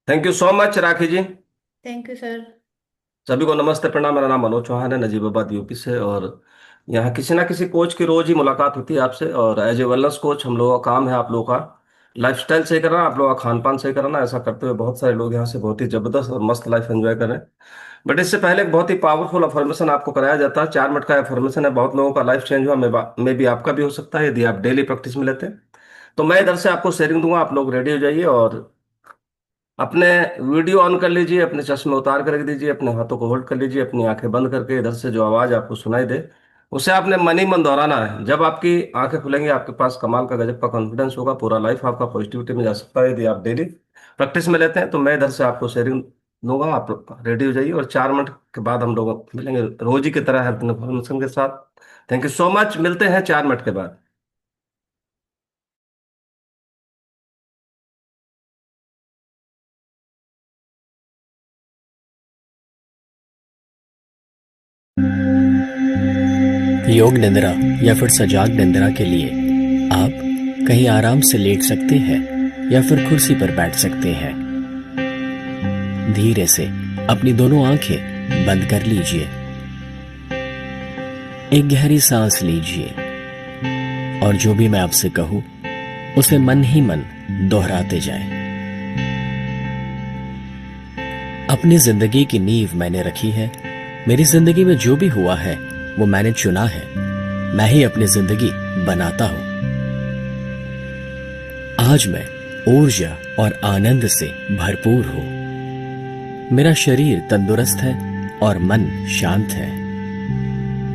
Thank you so much Rakhi ji. Thank you sir. सभी को नमस्ते प्रणाम। मेरा नाम मनोज चौहान है, नजीबाबाद यूपी से। और यहाँ किसी ना किसी कोच की रोज ही मुलाकात होती है आपसे। और एज ए वेलनेस कोच हम लोगों का काम है आप लोगों का लाइफस्टाइल सही करना, आप लोगों का खान पान सही कराना। ऐसा करते हुए बहुत सारे लोग यहाँ से बहुत ही जबरदस्त और मस्त लाइफ एंजॉय कर रहे हैं। बट इससे पहले एक बहुत ही पावरफुल अफर्मेशन आपको कराया जाता है। 4 मिनट का अफर्मेशन है, बहुत लोगों का लाइफ चेंज हुआ। मे भी आपका भी हो सकता है यदि आप डेली प्रैक्टिस में लेते हैं। तो मैं इधर से आपको शेयरिंग दूंगा, आप लोग रेडी हो जाइए और अपने वीडियो ऑन कर लीजिए, अपने चश्मे उतार कर रख दीजिए, अपने हाथों को होल्ड कर लीजिए, अपनी आंखें बंद करके इधर से जो आवाज आपको सुनाई दे उसे आपने मन ही मन दोहराना है। जब आपकी आंखें खुलेंगी आपके पास कमाल का गजब का कॉन्फिडेंस होगा, पूरा लाइफ आपका पॉजिटिविटी में जा सकता है यदि आप डेली प्रैक्टिस में लेते हैं। तो मैं इधर से आपको शेयरिंग दूंगा, आप रेडी हो जाइए और 4 मिनट के बाद हम लोग मिलेंगे रोज ही की तरह हेल्थ इन्फॉर्मेशन के साथ। थैंक यू सो मच, मिलते हैं 4 मिनट के बाद। योग निद्रा या फिर सजाग निद्रा के लिए आप कहीं आराम से लेट सकते हैं या फिर कुर्सी पर बैठ सकते हैं। धीरे से अपनी दोनों आंखें बंद कर लीजिए। एक गहरी सांस लीजिए और जो भी मैं आपसे कहूं उसे मन ही मन दोहराते जाएं। अपनी जिंदगी की नींव मैंने रखी है। मेरी जिंदगी में जो भी हुआ है वो मैंने चुना है। मैं ही अपनी जिंदगी बनाता हूं। आज मैं ऊर्जा और आनंद से भरपूर हूं। मेरा शरीर तंदुरुस्त है और मन शांत है।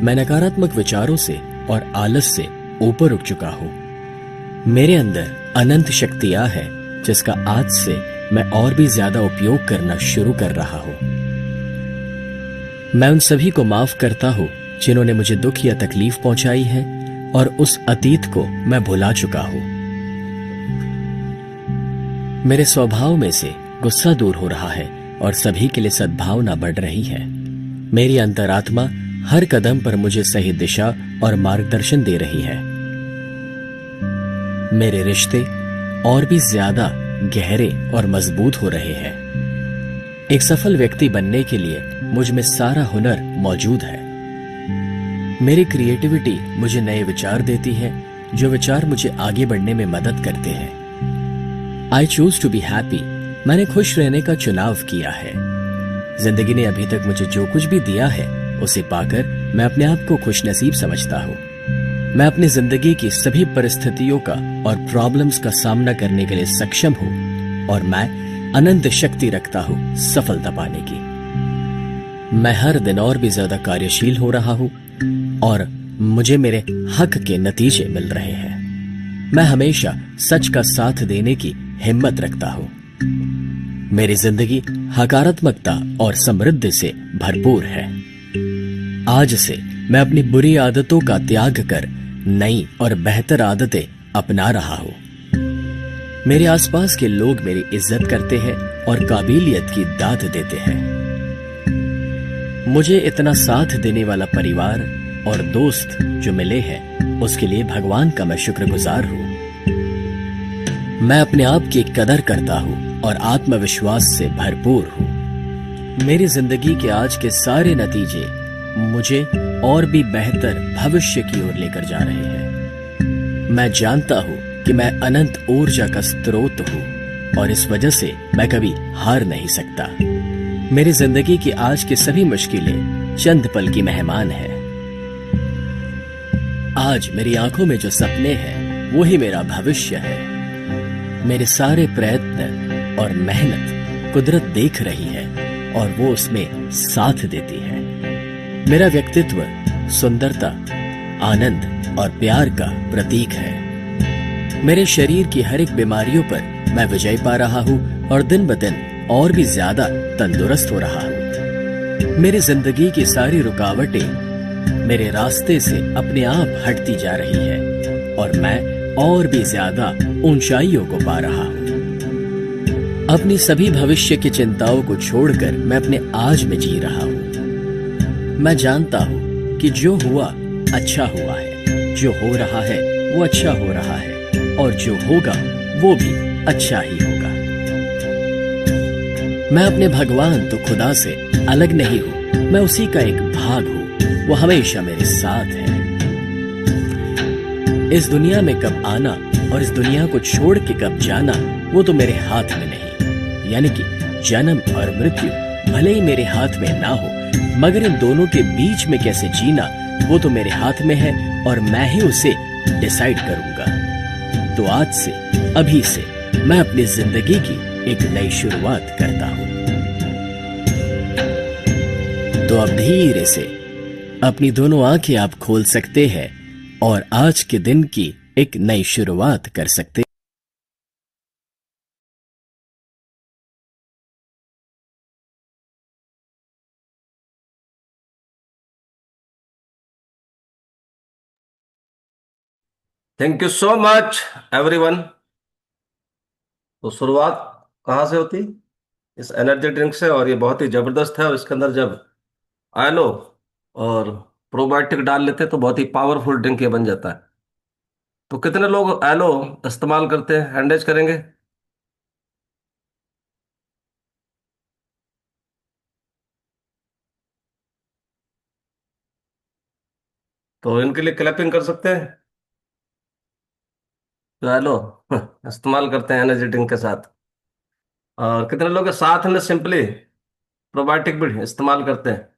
मैं नकारात्मक विचारों से और आलस से ऊपर उठ चुका हूं। मेरे अंदर अनंत शक्तियां हैं जिसका आज से मैं और भी ज्यादा उपयोग करना शुरू कर रहा हूं। मैं उन सभी को माफ करता हूं जिन्होंने मुझे दुख या तकलीफ पहुंचाई है और उस अतीत को मैं भुला चुका हूं। मेरे स्वभाव में से गुस्सा दूर हो रहा है और सभी के लिए सद्भावना बढ़ रही है। मेरी अंतरात्मा हर कदम पर मुझे सही दिशा और मार्गदर्शन दे रही है। मेरे रिश्ते और भी ज्यादा गहरे और मजबूत हो रहे हैं। एक सफल व्यक्ति बनने के लिए मुझ में सारा हुनर मौजूद है। मेरी क्रिएटिविटी मुझे नए विचार देती है, जो विचार मुझे आगे बढ़ने में मदद करते हैं। I choose to be happy. मैंने खुश रहने का चुनाव किया है। जिंदगी ने अभी तक मुझे जो कुछ भी दिया है उसे पाकर मैं अपने आप को खुशनसीब समझता हूँ। मैं अपनी जिंदगी की सभी परिस्थितियों का और प्रॉब्लम्स का सामना करने के लिए सक्षम हूँ और मैं अनंत शक्ति रखता हूँ सफलता पाने की। मैं हर दिन और भी ज्यादा कार्यशील हो रहा हूँ और मुझे मेरे हक के नतीजे मिल रहे हैं। मैं हमेशा सच का साथ देने की हिम्मत रखता हूँ। मेरी जिंदगी हकारात्मकता और समृद्धि से भरपूर है। आज से मैं अपनी बुरी आदतों का त्याग कर नई और बेहतर आदतें अपना रहा हूं। मेरे आसपास के लोग मेरी इज्जत करते हैं और काबिलियत की दाद देते हैं। मुझे इतना साथ देने वाला परिवार और दोस्त जो मिले हैं उसके लिए भगवान का मैं शुक्रगुजार हूं। मैं अपने आप की कदर करता हूं और आत्मविश्वास से भरपूर हूं। मेरी जिंदगी के आज के सारे नतीजे मुझे और भी बेहतर भविष्य की ओर लेकर जा रहे हैं। मैं जानता हूं कि मैं अनंत ऊर्जा का स्रोत हूं और इस वजह से मैं कभी हार नहीं सकता। मेरी जिंदगी की आज की सभी मुश्किलें चंद पल की मेहमान है। आज मेरी आंखों में जो सपने हैं वो ही मेरा भविष्य है। मेरे सारे प्रयत्न और मेहनत कुदरत देख रही है और वो उसमें साथ देती है। मेरा व्यक्तित्व सुंदरता, आनंद और प्यार का प्रतीक है। मेरे शरीर की हर एक बीमारियों पर मैं विजय पा रहा हूँ और दिन ब दिन और भी ज्यादा तंदुरुस्त हो रहा हूँ। मेरी जिंदगी की सारी रुकावटें मेरे रास्ते से अपने आप हटती जा रही है और मैं और भी ज्यादा ऊंचाइयों को पा रहा हूँ। अपनी सभी भविष्य की चिंताओं को छोड़कर मैं अपने आज में जी रहा हूँ। मैं जानता हूँ कि जो हुआ अच्छा हुआ है, जो हो रहा है वो अच्छा हो रहा है और जो होगा वो भी अच्छा ही होगा। मैं अपने भगवान तो खुदा से अलग नहीं हूं, मैं उसी का एक भाग हूं। वो हमेशा मेरे साथ है। इस दुनिया में कब आना और इस दुनिया को छोड़ के कब जाना, वो तो मेरे हाथ में नहीं। यानी कि जन्म और मृत्यु भले ही मेरे हाथ में ना हो, मगर इन दोनों के बीच में कैसे जीना, वो तो मेरे हाथ में है और मैं ही उसे डिसाइड करूंगा। तो आज से, अभी से मैं अपनी जिंदगी की एक नई शुरुआत करता हूं। तो अब धीरे से अपनी दोनों आंखें आप खोल सकते हैं और आज के दिन की एक नई शुरुआत कर सकते हैं। Thank you so much everyone. तो शुरुआत कहाँ से होती? इस एनर्जी ड्रिंक से, और ये बहुत ही जबरदस्त है। और इसके अंदर जब आयलो और प्रोबायोटिक डाल लेते हैं तो बहुत ही पावरफुल ड्रिंक ये बन जाता है। तो कितने लोग एलो इस्तेमाल करते हैं, हैंडेज करेंगे? तो इनके लिए क्लैपिंग कर सकते हैं जो एलो इस्तेमाल करते हैं एनर्जी ड्रिंक के साथ। और कितने लोग साथ में सिंपली प्रोबायोटिक भी इस्तेमाल करते हैं?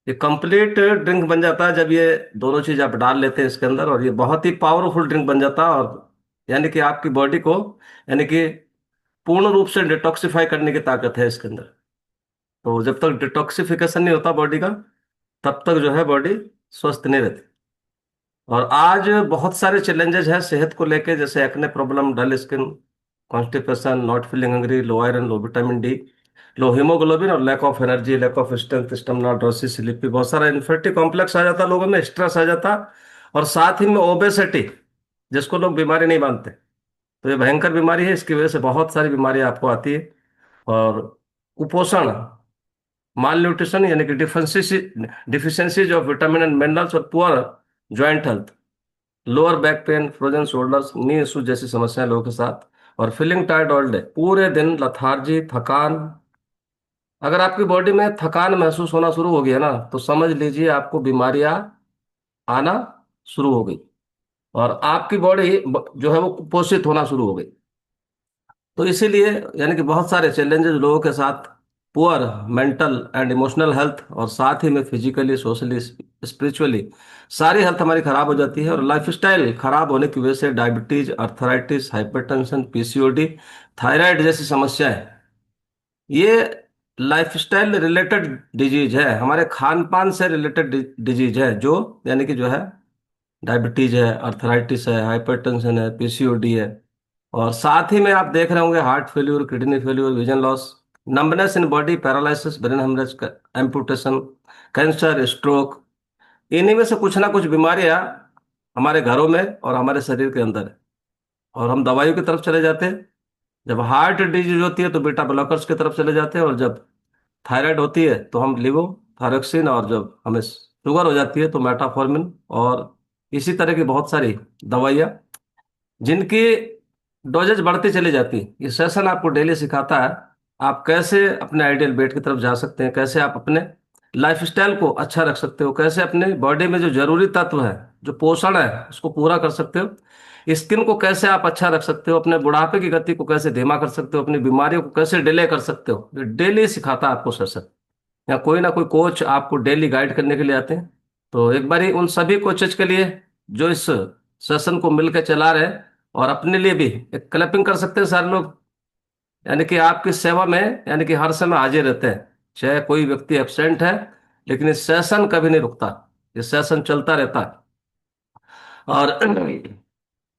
ये कंप्लीट ड्रिंक बन जाता है जब ये दोनों चीज आप डाल लेते हैं इसके अंदर, और ये बहुत ही पावरफुल ड्रिंक बन जाता है। और यानी कि आपकी बॉडी को, यानी कि पूर्ण रूप से डिटॉक्सिफाई करने की ताकत है इसके अंदर। तो जब तक डिटॉक्सिफिकेशन नहीं होता बॉडी का, तब तक जो है बॉडी स्वस्थ नहीं रहती। और आज बहुत सारे चैलेंजेस हैं सेहत को लेके, जैसे acne problem, dull skin, constipation, not feeling hungry, low iron, low vitamin D, low haemoglobin, और lack of energy, lack of strength, stamina, drowsy, sleepy, बहुत सारा इन्फेक्टिव कॉम्प्लेक्स आ जाता है लोगों में, स्ट्रेस आ जाता। और साथ ही में ओबेसिटी, जिसको लोग बीमारी नहीं मानते, तो ये भयंकर बीमारी है। इसकी वजह से बहुत सारी बीमारी आपको आती है। और कुपोषण, माल न्यूट्रिशन, यानी कि deficiencies of vitamin and minerals, और poor joint health, lower back pain, frozen shoulders, knee issues जैसी समस्याएं लोगों के साथ। और फीलिंग टायर्ड ऑल डे, पूरे दिन लथार्जी, थकान। अगर आपकी बॉडी में थकान महसूस होना शुरू हो गया ना, तो समझ लीजिए आपको बीमारियां आना शुरू हो गई, और आपकी बॉडी जो है वो कुपोषित होना शुरू हो गई। तो इसीलिए यानी कि बहुत सारे चैलेंजेस लोगों के साथ, poor mental and emotional health, और साथ ही में फिजिकली, सोशली, स्पिरिचुअली सारी हेल्थ हमारी खराब हो जाती है। और लाइफस्टाइल खराब होने की वजह से diabetes, arthritis, hypertension, PCOD, thyroid जैसी समस्याएं, ये लाइफस्टाइल रिलेटेड डिजीज है, हमारे खान पान से रिलेटेड डिजीज है, जो यानी कि जो है डायबिटीज है, अर्थराइटिस है, हाइपरटेंशन है, पीसीओडी है। और साथ ही में आप देख रहे होंगे heart failure, kidney failure, vision loss, numbness in body, paralysis, brain haemorrhage, amputation, cancer, stroke. इन्हीं में से कुछ ना कुछ बीमारियां हमारे घरों में और हमारे शरीर के अंदर है। और हम दवाइयों की तरफ चले जाते हैं। जब हार्ट डिजीज होती है तो बीटा ब्लॉकर्स की तरफ चले जाते हैं, और जब थायराइड होती है तो हम लिवोथायरोक्सिन, और जब हमें शुगर हो जाती है तो मेटाफॉर्मिन, और इसी तरह की बहुत सारी दवाइयाँ, जिनकी डोजेज बढ़ती चली जाती है। ये सेशन आपको डेली सिखाता है आप कैसे अपने आइडियल वेट की तरफ जा सकते हैं, कैसे आप अपने लाइफस्टाइल को अच्छा रख सकते हो, कैसे अपने बॉडी में जो जरूरी तत्व है, जो पोषण है, उसको पूरा कर सकते हो, स्किन को कैसे आप अच्छा रख सकते हो, अपने बुढ़ापे की गति को कैसे धीमा कर सकते हो, अपनी बीमारियों को कैसे डिले कर सकते हो। ये डेली सिखाता है आपको सेशन, या कोई ना कोई कोच आपको डेली गाइड करने के लिए आते हैं। तो एक बारी उन सभी कोचेज के लिए जो इस सेशन को मिलकर चला रहे हैं, और अपने लिए भी एक क्लैपिंग कर सकते हैं सारे लोग, यानी कि आपकी सेवा में, यानी कि हर समय हाजिर रहते हैं, चाहे कोई व्यक्ति एब्सेंट है, लेकिन ये सेशन कभी नहीं रुकता, ये सेशन चलता रहता है। और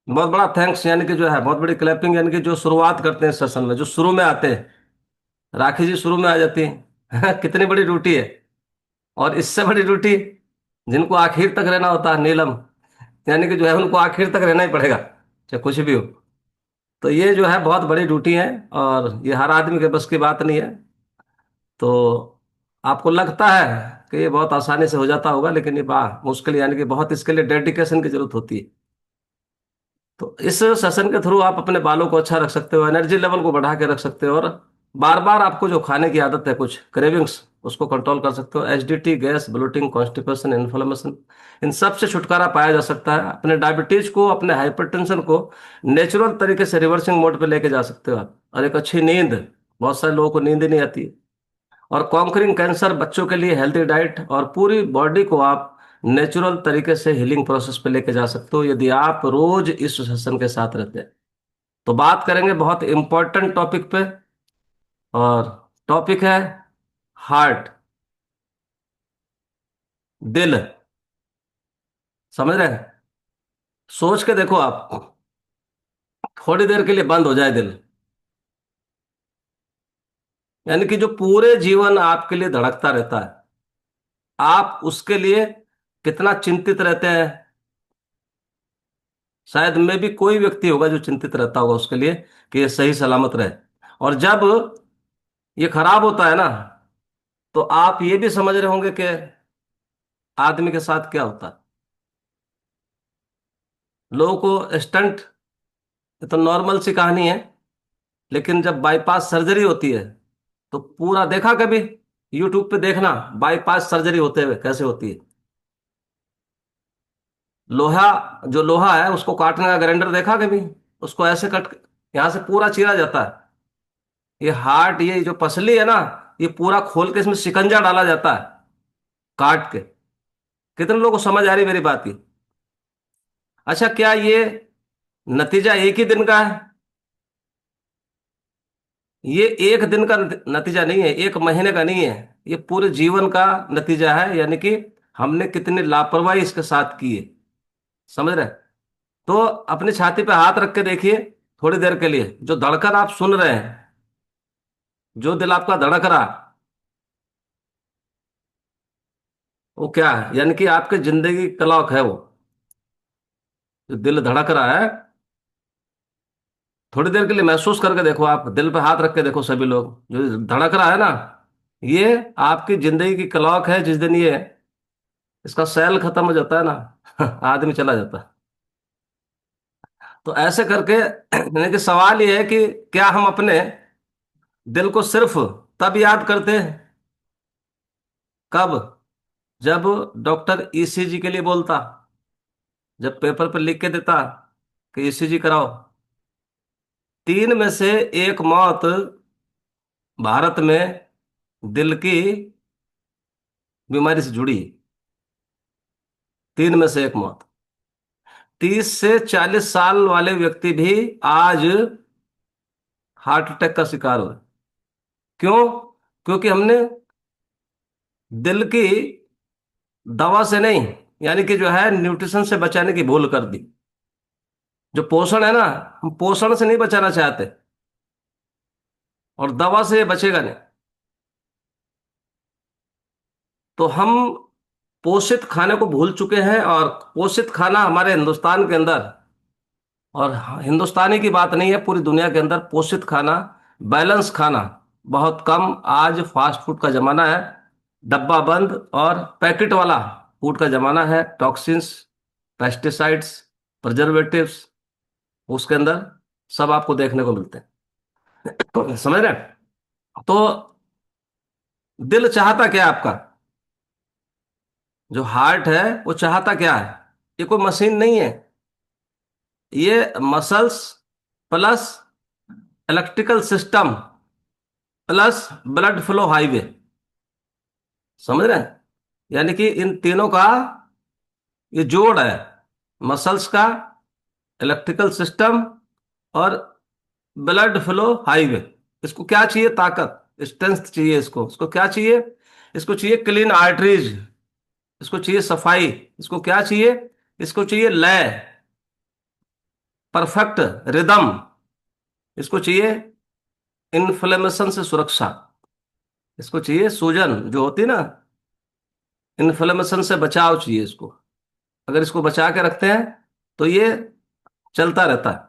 बहुत बड़ा थैंक्स, यानी कि जो है बहुत बड़ी क्लैपिंग, यानी कि जो शुरुआत करते हैं सेशन में, जो शुरू में आते हैं, राखी जी शुरू में आ जाती है कितनी बड़ी ड्यूटी है। और इससे बड़ी ड्यूटी जिनको आखिर तक रहना होता है, नीलम, यानी कि जो है उनको आखिर तक रहना ही पड़ेगा, चाहे कुछ भी हो। तो ये जो है बहुत बड़ी ड्यूटी है, और ये हर आदमी के बस की बात नहीं है। तो आपको लगता है कि ये बहुत आसानी से हो जाता होगा, लेकिन ये बा मुश्किल, यानी कि बहुत इसके लिए डेडिकेशन की जरूरत होती है। तो इस सेशन के थ्रू आप अपने बालों को अच्छा रख सकते हो, एनर्जी लेवल को बढ़ा के रख सकते हो, और बार बार आपको जो खाने की आदत है, कुछ क्रेविंग्स, उसको कंट्रोल कर सकते हो। Acidity, gas, bloating, constipation, inflammation, इन सब से छुटकारा पाया जा सकता है। अपने डायबिटीज को, अपने हाइपरटेंशन को नेचुरल तरीके से रिवर्सिंग मोड पे लेके जा सकते हो आप। और एक अच्छी नींद, बहुत सारे लोगों को नींद ही नहीं आती। और कॉन्करिंग कैंसर, बच्चों के लिए हेल्थी डाइट, और पूरी बॉडी को आप नेचुरल तरीके से हीलिंग प्रोसेस पे लेके जा सकते हो, यदि आप रोज इस सेशन के साथ रहते हैं। तो बात करेंगे बहुत इंपॉर्टेंट टॉपिक पे, और टॉपिक है हार्ट, दिल। समझ रहे हैं? सोच के देखो आप, थोड़ी देर के लिए बंद हो जाए दिल, यानी कि जो पूरे जीवन आपके लिए धड़कता रहता है, आप उसके लिए कितना चिंतित रहते हैं। शायद में भी कोई व्यक्ति होगा जो चिंतित रहता होगा उसके लिए कि ये सही सलामत रहे। और जब ये खराब होता है ना, तो आप ये भी समझ रहे होंगे कि आदमी के साथ क्या होता है। लोगों को स्टंट, ये तो नॉर्मल सी कहानी है, लेकिन जब बाईपास सर्जरी होती है तो पूरा देखा कभी? यूट्यूब पे देखना, बाईपास सर्जरी होते हुए कैसे होती है। लोहा, जो लोहा है उसको काटने का ग्राइंडर देखा कभी? उसको ऐसे कट, यहां से पूरा चीरा जाता है। ये हार्ट, ये जो पसली है ना, ये पूरा खोल के इसमें शिकंजा डाला जाता है, काट के। कितने लोगों को समझ आ रही मेरी बात की? अच्छा, क्या ये नतीजा एक ही दिन का है? ये एक दिन का नतीजा नहीं है, एक महीने का नहीं है, ये पूरे जीवन का नतीजा है। यानी कि हमने कितनी लापरवाही इसके साथ की है। समझ रहे? तो अपनी छाती पे हाथ रख के देखिए, थोड़ी देर के लिए जो धड़कन आप सुन रहे हैं, जो दिल आपका धड़क रहा, वो क्या है? यानी कि आपके जिंदगी की क्लॉक है वो, जो दिल धड़क रहा है। थोड़ी देर के लिए महसूस करके देखो, आप दिल पे हाथ रख के देखो, सभी लोग, जो धड़क रहा है ना, ये आपकी जिंदगी की क्लॉक है। जिस दिन ये, इसका सेल खत्म हो जाता है ना, आदमी चला जाता है। तो ऐसे करके यानी कि सवाल ये है कि क्या हम अपने दिल को सिर्फ तब याद करते हैं, कब? जब डॉक्टर ईसीजी के लिए बोलता, जब पेपर पर लिख के देता कि ईसीजी कराओ। तीन में से एक मौत भारत में दिल की बीमारी से जुड़ी है। तीन में से एक मौत। 30 से 40 साल वाले व्यक्ति भी आज हार्ट अटैक का शिकार हुए। क्यों? क्योंकि हमने दिल की दवा से नहीं, यानी कि जो है न्यूट्रिशन से बचाने की भूल कर दी। जो पोषण है ना, हम पोषण से नहीं बचाना चाहते, और दवा से ये बचेगा नहीं। तो हम पोषित खाने को भूल चुके हैं। और पोषित खाना हमारे हिंदुस्तान के अंदर, और हिंदुस्तानी की बात नहीं है, पूरी दुनिया के अंदर पोषित खाना, बैलेंस खाना बहुत कम। आज फास्ट फूड का जमाना है, डब्बा बंद और पैकेट वाला फूड का जमाना है। टॉक्सिन्स, पेस्टिसाइड्स, प्रिजर्वेटिव्स, उसके अंदर सब आपको देखने को मिलते हैं। समझ रहे हैं? तो दिल चाहता क्या है आपका? जो हार्ट है वो चाहता क्या है? ये कोई मशीन नहीं है, ये muscles plus electrical system plus blood flow highway. समझ रहे हैं? यानी कि इन तीनों का ये जोड़ है, मसल्स का, इलेक्ट्रिकल सिस्टम और ब्लड फ्लो हाईवे। इसको क्या चाहिए? ताकत, स्ट्रेंथ चाहिए। इसको इसको क्या चाहिए? इसको चाहिए क्लीन आर्टरीज, इसको चाहिए सफाई, इसको क्या चाहिए? इसको चाहिए लय, परफेक्ट रिदम, इसको चाहिए इन्फ्लेमेशन से सुरक्षा, इसको चाहिए सूजन जो होती है ना, इन्फ्लेमेशन से बचाव चाहिए इसको। अगर इसको बचा के रखते हैं तो ये चलता रहता है।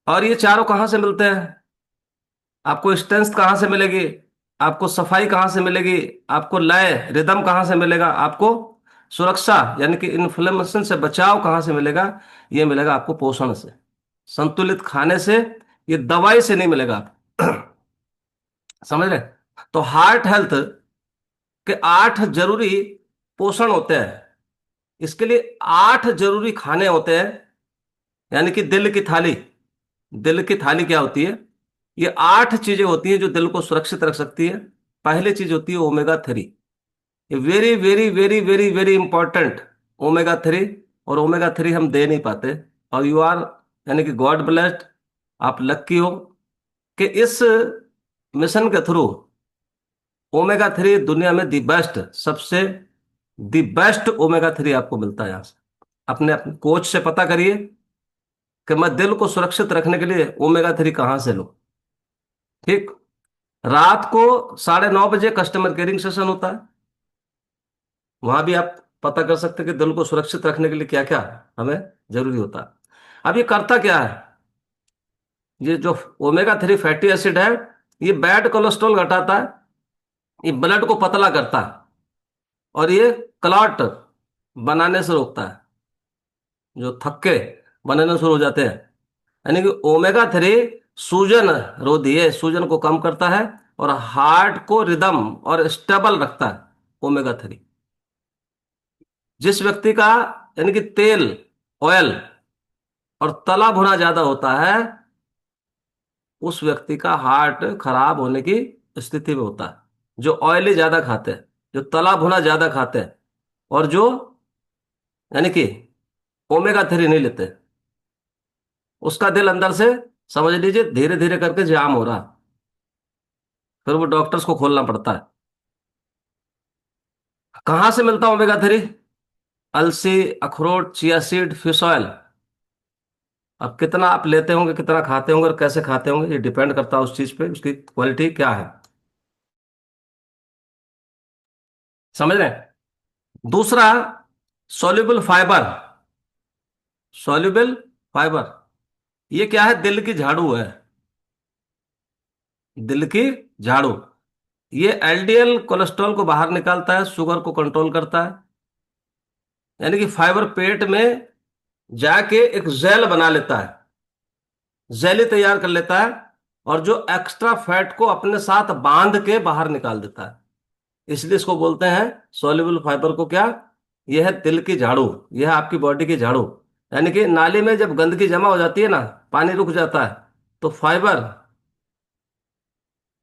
और ये चारों कहाँ से मिलते हैं? आपको स्ट्रेंथ कहाँ से मिलेगी? आपको सफाई कहाँ से मिलेगी? आपको लय रिदम कहाँ से मिलेगा? आपको सुरक्षा यानी कि इन्फ्लेमेशन से बचाव कहाँ से मिलेगा? ये मिलेगा आपको पोषण से, संतुलित खाने से। ये दवाई से नहीं मिलेगा आपको। समझ रहे? तो हार्ट हेल्थ के 8 जरूरी पोषण होते हैं। इसके लिए 8 जरूरी खाने होते हैं, यानी कि दिल की थाली। दिल की थाली क्या होती है? ये 8 चीजें होती हैं जो दिल को सुरक्षित रख सकती है। पहली चीज होती है ओमेगा 3। ये very very very very very important, omega 3। और ओमेगा 3 हम दे नहीं पाते। और यू आर, यानी कि गॉड ब्लेस्ड, आप लक्की हो कि इस मिशन के थ्रू ओमेगा 3 दुनिया में दी बेस्ट, सबसे दी बेस्ट ओमेगा 3 आपको मिलता है यहाँ से। अपने अपने कोच से पता करिए कि मैं दिल को सुरक्षित रखने के लिए ओमेगा 3 कहाँ से लूं। ठीक। रात को 9:30 बजे कस्टमर केयरिंग सेशन होता है। वहां भी आप पता कर सकते हैं कि दिल को सुरक्षित रखने के लिए क्या क्या हमें जरूरी होता है। अब ये करता क्या है? ये जो ओमेगा 3 फैटी एसिड है, ये बैड कोलेस्ट्रॉल घटाता है, ये ब्लड को पतला करता है, और ये क्लॉट बनाने से रोकता है, जो थक्के बनने शुरू हो जाते हैं। यानी कि ओमेगा 3 सूजन रोधी है, सूजन को कम करता है, और हार्ट को रिदम और स्टेबल रखता है ओमेगा 3। जिस व्यक्ति का, यानी कि तेल, ऑयल और तला भुना ज्यादा होता है, उस व्यक्ति का हार्ट खराब होने की स्थिति में होता है। जो ऑयली ज्यादा खाते हैं, जो तला भुना ज्यादा खाते हैं, और जो, यानी कि ओमेगा 3 नहीं लेते, उसका दिल अंदर से, समझ लीजिए, धीरे धीरे करके जाम हो रहा है। फिर वो डॉक्टर्स को खोलना पड़ता है। कहाँ से मिलता है ओमेगा 3? अलसी, अखरोट, चिया सीड, फिश ऑयल। अब कितना आप लेते होंगे, कितना खाते होंगे और कैसे खाते होंगे, ये डिपेंड करता है उस चीज पे, उसकी क्वालिटी क्या है। समझ रहे हैं? दूसरा, सॉल्युबल फाइबर। सॉल्युबल फाइबर, ये क्या है? दिल की झाड़ू है। दिल की झाड़ू। ये एलडीएल कोलेस्ट्रॉल को बाहर निकालता है, शुगर को कंट्रोल करता है। यानी कि फाइबर पेट में जाके एक जेल बना लेता है, जेली तैयार कर लेता है, और जो एक्स्ट्रा फैट को अपने साथ बांध के बाहर निकाल देता है। इसलिए इसको बोलते हैं सॉल्युबल फाइबर को क्या? यह है दिल की झाड़ू, यह है आपकी बॉडी की झाड़ू। यानी कि नाली में जब गंदगी जमा हो जाती है ना, पानी रुक जाता है, तो फाइबर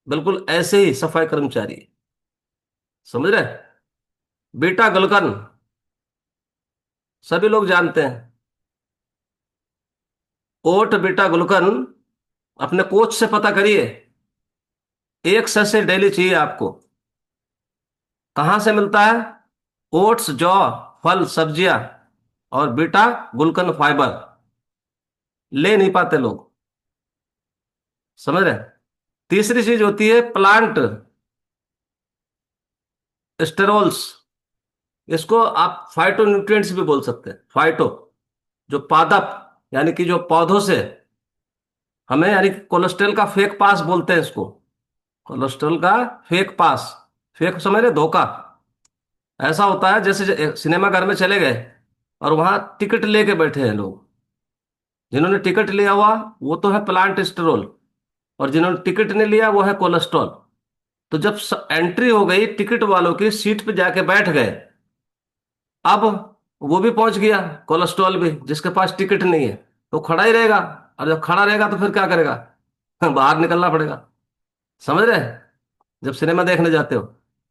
बिल्कुल ऐसे ही सफाई कर्मचारी है। समझ रहे? बीटा ग्लूकन सभी लोग जानते हैं। ओट बीटा ग्लूकन अपने कोच से पता करिए, एक सैशे डेली चाहिए आपको। कहाँ से मिलता है? ओट्स, जौ, फल, सब्जियां, और बीटा ग्लूकन फाइबर ले नहीं पाते लोग। समझ रहे? तीसरी चीज होती है प्लांट स्टेरोल्स। इसको आप फाइटो न्यूट्रिएंट्स भी बोल सकते हैं। फाइटो, जो पादप, यानी कि जो पौधों से हमें, यानी कि कोलेस्ट्रॉल का फेक पास बोलते हैं इसको। कोलेस्ट्रॉल का फेक पास। फेक समझ रहे? धोखा। ऐसा होता है जैसे सिनेमा घर में चले गए और वहां टिकट लेके बैठे हैं लोग। जिन्होंने टिकट लिया हुआ वो तो है प्लांट स्टेरोल, और जिन्होंने टिकट नहीं लिया वो है कोलेस्ट्रॉल। तो जब एंट्री हो गई टिकट वालों की, सीट पे जाके बैठ गए, अब वो भी पहुंच गया, कोलेस्ट्रॉल भी, जिसके पास टिकट नहीं है तो खड़ा ही रहेगा। और जब खड़ा रहेगा तो फिर क्या करेगा? बाहर निकलना पड़ेगा। समझ रहे हैं? जब सिनेमा देखने जाते हो,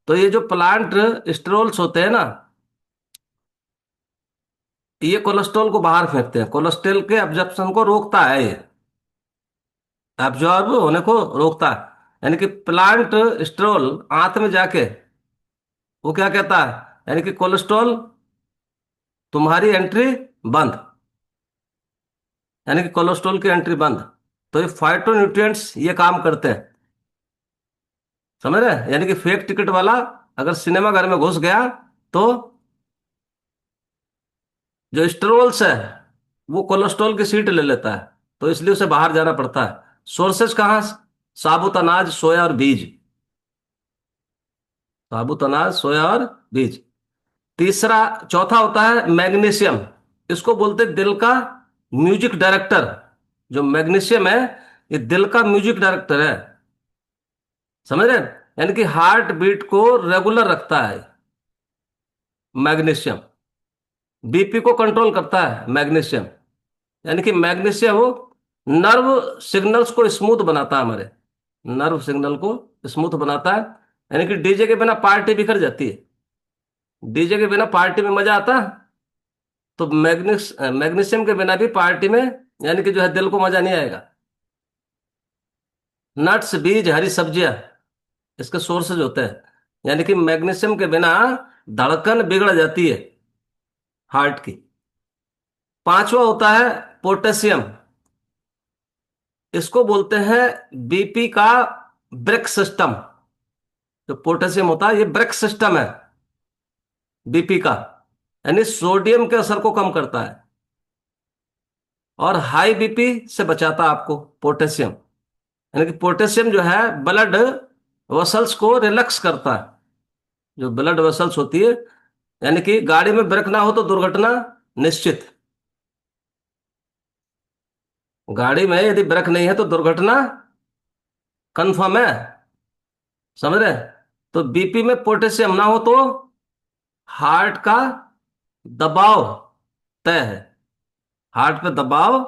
तो ये जो प्लांट स्टेरोल्स होते हैं ना, ये कोलेस्ट्रॉल को बाहर फेंकते हैं, कोलेस्ट्रॉल के एब्जॉर्प्शन को रोकता है ये, एब्जॉर्ब होने को रोकता है। यानी कि प्लांट स्टेरोल आंत में जाके वो क्या कहता है, यानी कि कोलेस्ट्रॉल तुम्हारी एंट्री बंद, यानी कि कोलेस्ट्रॉल की एंट्री बंद। तो ये फाइटो न्यूट्रिएंट्स ये काम करते हैं। समझ रहे हैं? यानी कि फेक टिकट वाला अगर सिनेमा घर में घुस गया, तो जो स्टेरोल्स है वो कोलेस्ट्रॉल की सीट ले लेता है, तो इसलिए उसे बाहर जाना पड़ता है। सोर्सेज कहाँ? साबुत अनाज, सोया और बीज। साबुत अनाज, सोया और बीज। तीसरा, चौथा होता है मैग्नीशियम। इसको बोलते हैं दिल का म्यूजिक डायरेक्टर। जो मैग्नीशियम है, ये दिल का म्यूजिक डायरेक्टर है। समझ रहे हैं? यानी कि हार्ट बीट को रेगुलर रखता है मैग्नीशियम। बीपी को कंट्रोल करता है मैग्नीशियम। यानी कि मैग्नीशियम नर्व सिग्नल्स को स्मूथ बनाता है, हमारे नर्व सिग्नल को स्मूथ बनाता है। यानी कि डीजे के बिना पार्टी बिखर जाती है। डीजे के बिना पार्टी में मजा आता है, तो मैग्नीशियम के बिना भी पार्टी में यानी कि जो है दिल को मजा नहीं आएगा। नट्स, बीज, हरी सब्जियां इसके सोर्सेज होते हैं। यानी कि मैग्नीशियम के बिना धड़कन बिगड़ जाती है हार्ट की। पांचवा होता है पोटेशियम। इसको बोलते हैं बीपी का ब्रेक सिस्टम। जो पोटेशियम होता है ये ब्रेक सिस्टम है बीपी का। यानी सोडियम के असर को कम करता है और हाई बीपी से बचाता है आपको पोटेशियम। यानी कि पोटेशियम जो है ब्लड वसल्स को रिलैक्स करता है। जो ब्लड वेसल्स होती है, यानी कि गाड़ी में ब्रेक ना हो तो दुर्घटना निश्चित। गाड़ी में यदि ब्रेक नहीं है तो दुर्घटना कंफर्म है। समझ रहे हैं? तो बीपी में पोटेशियम ना हो तो हार्ट का दबाव तय है। हार्ट पे दबाव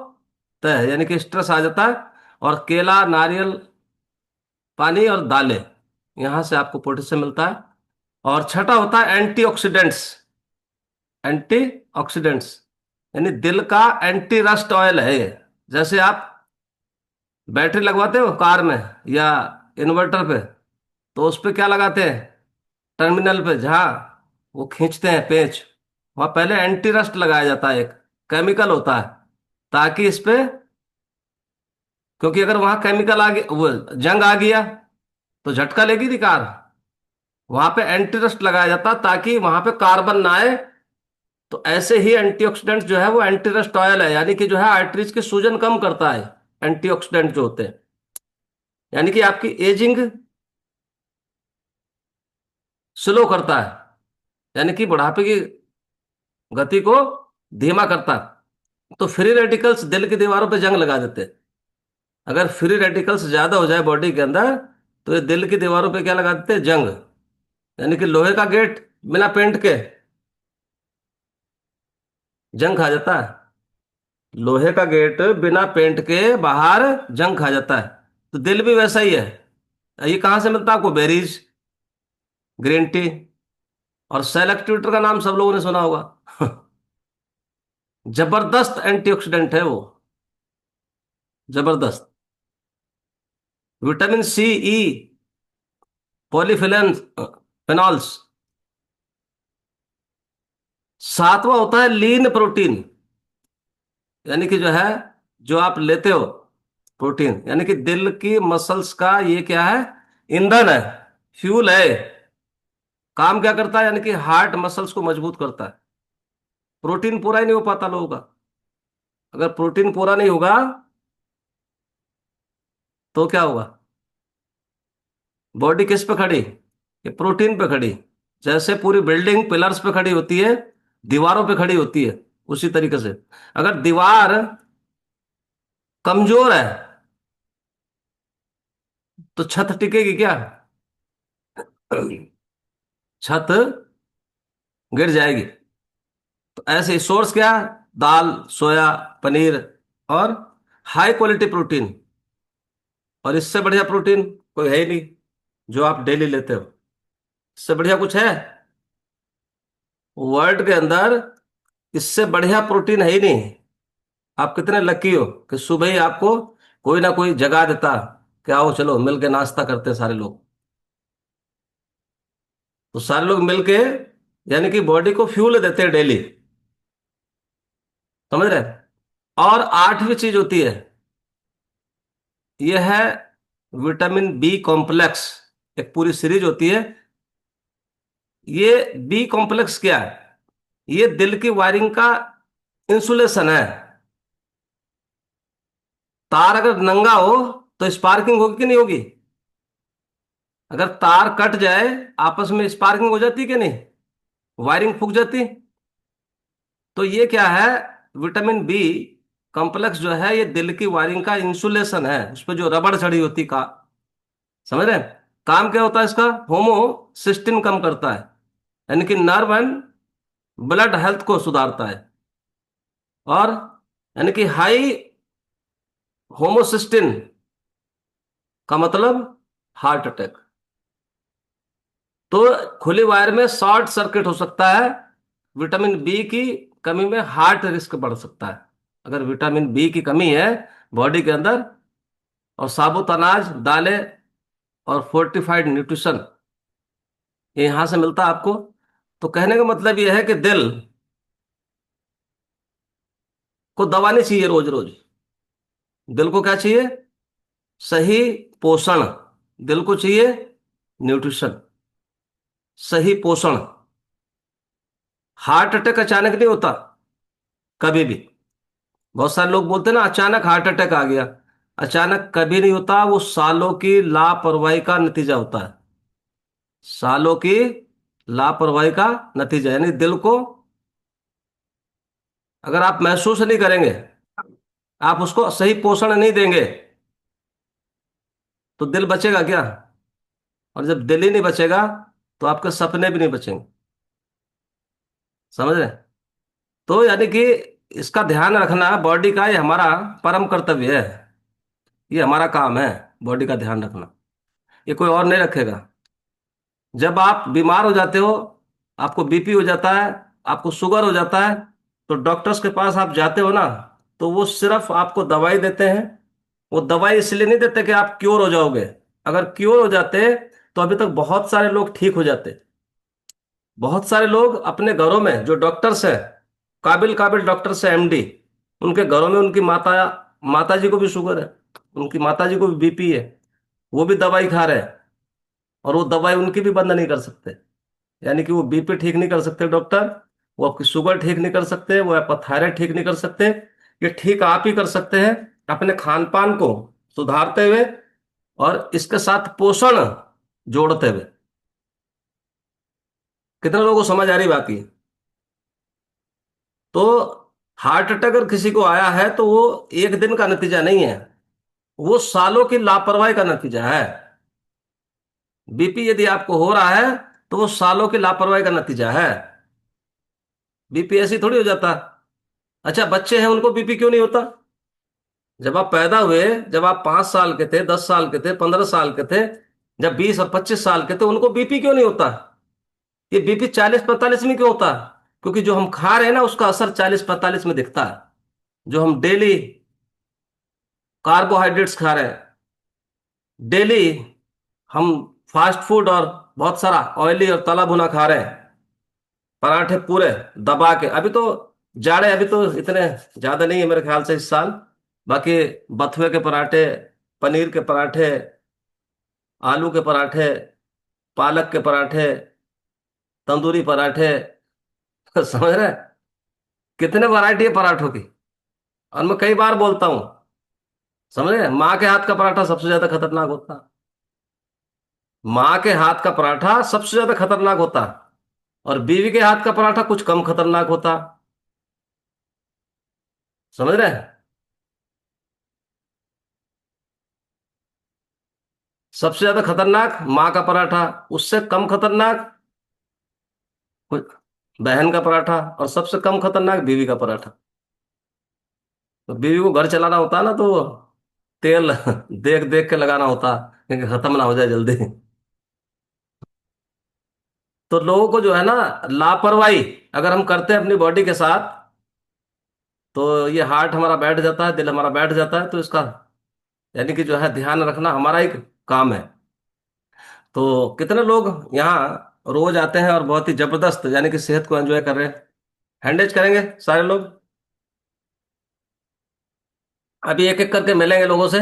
तय है, यानी कि स्ट्रेस आ जाता है। और केला, नारियल पानी और दालें, यहां से आपको पोटेशियम मिलता है। और छठा होता है एंटीऑक्सीडेंट्स। एंटीऑक्सीडेंट्स यानी दिल का एंटी रस्ट ऑयल है ये। जैसे आप बैटरी लगवाते हो कार में या इन्वर्टर पे, तो उस पे क्या लगाते हैं? टर्मिनल पे जहाँ वो खींचते हैं पेंच, वहां पहले एंटी रस्ट लगाया जाता है, एक केमिकल होता है, ताकि इस पे, क्योंकि अगर वहां केमिकल आ गया, वो जंग आ गया तो झटका लेगी थी कार। वहां पे एंटी रस्ट लगाया जाता है ताकि वहां पे कार्बन ना आए। तो ऐसे ही एंटीऑक्सीडेंट जो है वो एंटी रस्ट ऑयल है, यानी कि जो है आर्टरीज की सूजन कम करता है। एंटीऑक्सीडेंट जो होते हैं, यानी कि आपकी एजिंग स्लो करता है, यानी कि बुढ़ापे की गति को धीमा करता है। तो फ्री रेडिकल्स दिल की दीवारों पे जंग लगा देते हैं। अगर फ्री रेडिकल्स ज्यादा हो जाए बॉडी के अंदर, तो ये दिल की दीवारों पे क्या लगा देते हैं? जंग। यानी कि लोहे का गेट बिना पेंट के जंग खा जाता है। लोहे का गेट बिना पेंट के बाहर जंग खा जाता है। तो दिल भी वैसा ही है। ये कहाँ से मिलता है आपको? Berries, green tea. और सेल एक्टिवेटर का नाम सब लोगों ने सुना होगा। जबरदस्त एंटीऑक्सीडेंट है वो, जबरदस्त। विटामिन सी, ई, पॉलीफिलेन फिनॉल्स। सातवां होता है लीन प्रोटीन। यानी कि जो है, जो आप लेते हो प्रोटीन, यानी कि दिल की मसल्स का ये क्या है? ईंधन है, फ्यूल है। काम क्या करता है? यानी कि हार्ट मसल्स को मजबूत करता है। प्रोटीन पूरा ही नहीं हो पाता लोगों का। अगर प्रोटीन पूरा नहीं होगा तो क्या होगा? बॉडी किस पे खड़ी? ये प्रोटीन पे खड़ी। जैसे पूरी बिल्डिंग पिलर्स पे खड़ी होती है, दीवारों पे खड़ी होती है, उसी तरीके से अगर दीवार कमजोर है तो छत टिकेगी क्या? छत गिर जाएगी। तो ऐसे सोर्स क्या? दाल, सोया, पनीर और हाई क्वालिटी प्रोटीन। और इससे बढ़िया प्रोटीन कोई है ही नहीं जो आप डेली लेते हो। इससे बढ़िया कुछ है वर्ल्ड के अंदर? इससे बढ़िया प्रोटीन है ही नहीं। आप कितने लकी हो कि सुबह ही आपको कोई ना कोई जगा देता कि आओ चलो मिल के नाश्ता करते हैं सारे लोग। तो सारे लोग मिल के यानी कि बॉडी को फ्यूल देते हैं डेली। समझ रहे हैं? और आठवीं चीज होती है, यह है विटामिन बी कॉम्प्लेक्स। एक पूरी सीरीज होती है। ये बी कॉम्प्लेक्स क्या है? ये दिल की वायरिंग का इंसुलेशन है। तार अगर नंगा हो तो स्पार्किंग होगी कि नहीं होगी? अगर तार कट जाए, आपस में स्पार्किंग हो जाती कि नहीं? वायरिंग फूक जाती। तो ये क्या है? विटामिन बी कॉम्प्लेक्स जो है ये दिल की वायरिंग का इंसुलेशन है। उस पर जो रबड़ चढ़ी होती का, समझ रहे हैं? काम क्या होता है इसका? होमोसिस्टिन कम करता है, यानी कि नर्व एंड ब्लड हेल्थ को सुधारता है। और यानी कि हाई होमोसिस्टिन का मतलब हार्ट अटैक। तो खुली वायर में शॉर्ट सर्किट हो सकता है, विटामिन बी की कमी में हार्ट रिस्क बढ़ सकता है। अगर विटामिन बी की कमी है बॉडी के अंदर, और साबुत अनाज, दालें और फोर्टिफाइड न्यूट्रिशन ये यहां से मिलता है आपको। तो कहने का मतलब यह है कि दिल को दवा नहीं चाहिए रोज रोज। दिल को क्या चाहिए? सही पोषण। दिल को चाहिए न्यूट्रिशन, सही पोषण। हार्ट अटैक अचानक नहीं होता कभी भी। बहुत सारे लोग बोलते हैं ना अचानक हार्ट अटैक आ गया। अचानक कभी नहीं होता, वो सालों की लापरवाही का नतीजा होता है। सालों की लापरवाही का नतीजा, यानी दिल को अगर आप महसूस नहीं करेंगे, आप उसको सही पोषण नहीं देंगे, तो दिल बचेगा क्या? और जब दिल ही नहीं बचेगा तो आपके सपने भी नहीं बचेंगे। समझ रहे हैं? तो यानी कि इसका ध्यान रखना बॉडी का, ये हमारा परम कर्तव्य है। ये हमारा काम है, बॉडी का ध्यान रखना। ये कोई और नहीं रखेगा। जब आप बीमार हो जाते हो, आपको बीपी हो जाता है, आपको शुगर हो जाता है, तो डॉक्टर्स के पास आप जाते हो ना, तो वो सिर्फ आपको दवाई देते हैं। वो दवाई इसलिए नहीं देते कि आप क्योर हो जाओगे। अगर क्योर हो जाते तो अभी तक बहुत सारे लोग ठीक हो जाते। बहुत सारे लोग अपने घरों में जो डॉक्टर्स हैं, काबिल काबिल डॉक्टर्स हैं, एमडी, उनके घरों में उनकी माता माता जी को भी शुगर है, उनकी माता जी को भी बीपी है, वो भी दवाई खा रहे हैं, और वो दवाई उनकी भी बंद नहीं कर सकते। यानी कि वो बीपी ठीक नहीं कर सकते डॉक्टर, वो आपकी शुगर ठीक नहीं कर सकते, वो आपका थायराइड ठीक नहीं कर सकते। ये ठीक आप ही कर सकते हैं, अपने खान पान को सुधारते हुए और इसके साथ पोषण जोड़ते हुए। कितने लोगों को समझ आ रही बात ये? तो हार्ट अटैक अगर किसी को आया है तो वो एक दिन का नतीजा नहीं है, वो सालों की लापरवाही का नतीजा है। बीपी यदि आपको हो रहा है तो वो सालों की लापरवाही का नतीजा है। बीपी ऐसे ही थोड़ी हो जाता। अच्छा, बच्चे हैं उनको बीपी क्यों नहीं होता? जब आप पैदा हुए, जब आप 5 साल के थे, 10 साल के थे, 15 साल के थे, जब 20 और 25 साल के थे, उनको बीपी क्यों नहीं होता? ये बीपी 40-45 में क्यों होता? क्योंकि जो हम खा रहे हैं ना उसका असर 40-45 में दिखता है। जो हम डेली कार्बोहाइड्रेट्स खा रहे हैं, डेली हम फास्ट फूड और बहुत सारा ऑयली और तला भुना खा रहे हैं, पराठे पूरे दबा के। अभी तो जाड़े अभी तो इतने ज्यादा नहीं है मेरे ख्याल से इस साल। बाकी बथुए के पराठे, पनीर के पराठे, आलू के पराठे, पालक के पराठे, तंदूरी पराठे समझ रहे हैं? कितने वैरायटी है पराठों की। और मैं कई बार बोलता हूँ, समझ रहे हैं, माँ के हाथ का पराठा सबसे ज्यादा खतरनाक होता है। माँ के हाथ का पराठा सबसे ज्यादा खतरनाक होता है, और बीवी के हाथ का पराठा कुछ कम खतरनाक होता। समझ रहे हैं? सबसे ज्यादा खतरनाक माँ का पराठा, उससे कम खतरनाक कुछ बहन का पराठा, और सबसे कम खतरनाक बीवी का पराठा। तो बीवी को घर चलाना होता है ना, तो तेल देख देख के लगाना होता है कि खत्म ना हो जाए जल्दी। तो लोगों को जो है ना, लापरवाही अगर हम करते हैं अपनी बॉडी के साथ, तो ये हार्ट हमारा बैठ जाता है, दिल हमारा बैठ जाता है। तो इसका यानी कि जो है ध्यान रखना हमारा एक काम है। तो कितने लोग यहाँ रोज आते हैं और बहुत ही जबरदस्त यानी कि सेहत को एंजॉय कर रहे हैं? हैंडेज करेंगे सारे लोग। अभी एक एक करके मिलेंगे लोगों से।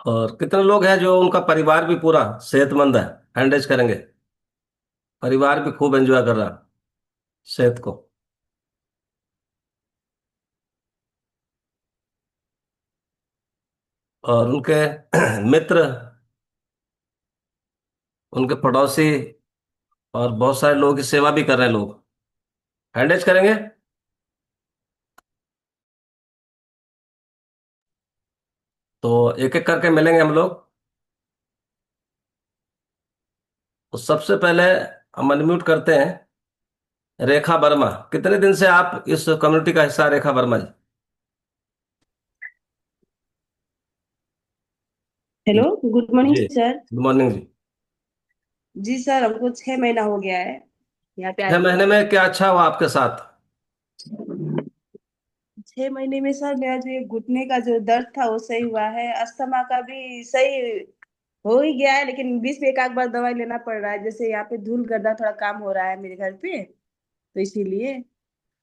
और कितने लोग हैं जो उनका परिवार भी पूरा सेहतमंद है? हैंडेज करेंगे। परिवार भी खूब एंजॉय कर रहा है सेहत को। और उनके मित्र, उनके पड़ोसी और बहुत सारे लोगों की सेवा भी कर रहे हैं लोग। हैंडेज करेंगे। तो एक एक करके मिलेंगे हम लोग। तो सबसे पहले हम अनम्यूट करते हैं रेखा वर्मा। कितने दिन से आप इस कम्युनिटी का हिस्सा हैं, रेखा वर्मा जी? हेलो, गुड मॉर्निंग जी, सर। गुड मॉर्निंग जी। जी सर, हमको 6 महीना हो गया है यहाँ पे छह आके। महीने में क्या अच्छा हुआ आपके साथ? 6 महीने में सर मेरा जो ये घुटने का जो दर्द था वो सही हुआ है, अस्थमा का भी सही हो ही गया है, लेकिन बीच में एक आध बार दवाई लेना पड़ रहा है, जैसे यहाँ पे धूल गर्दा थोड़ा काम हो रहा है मेरे घर पे, तो इसीलिए।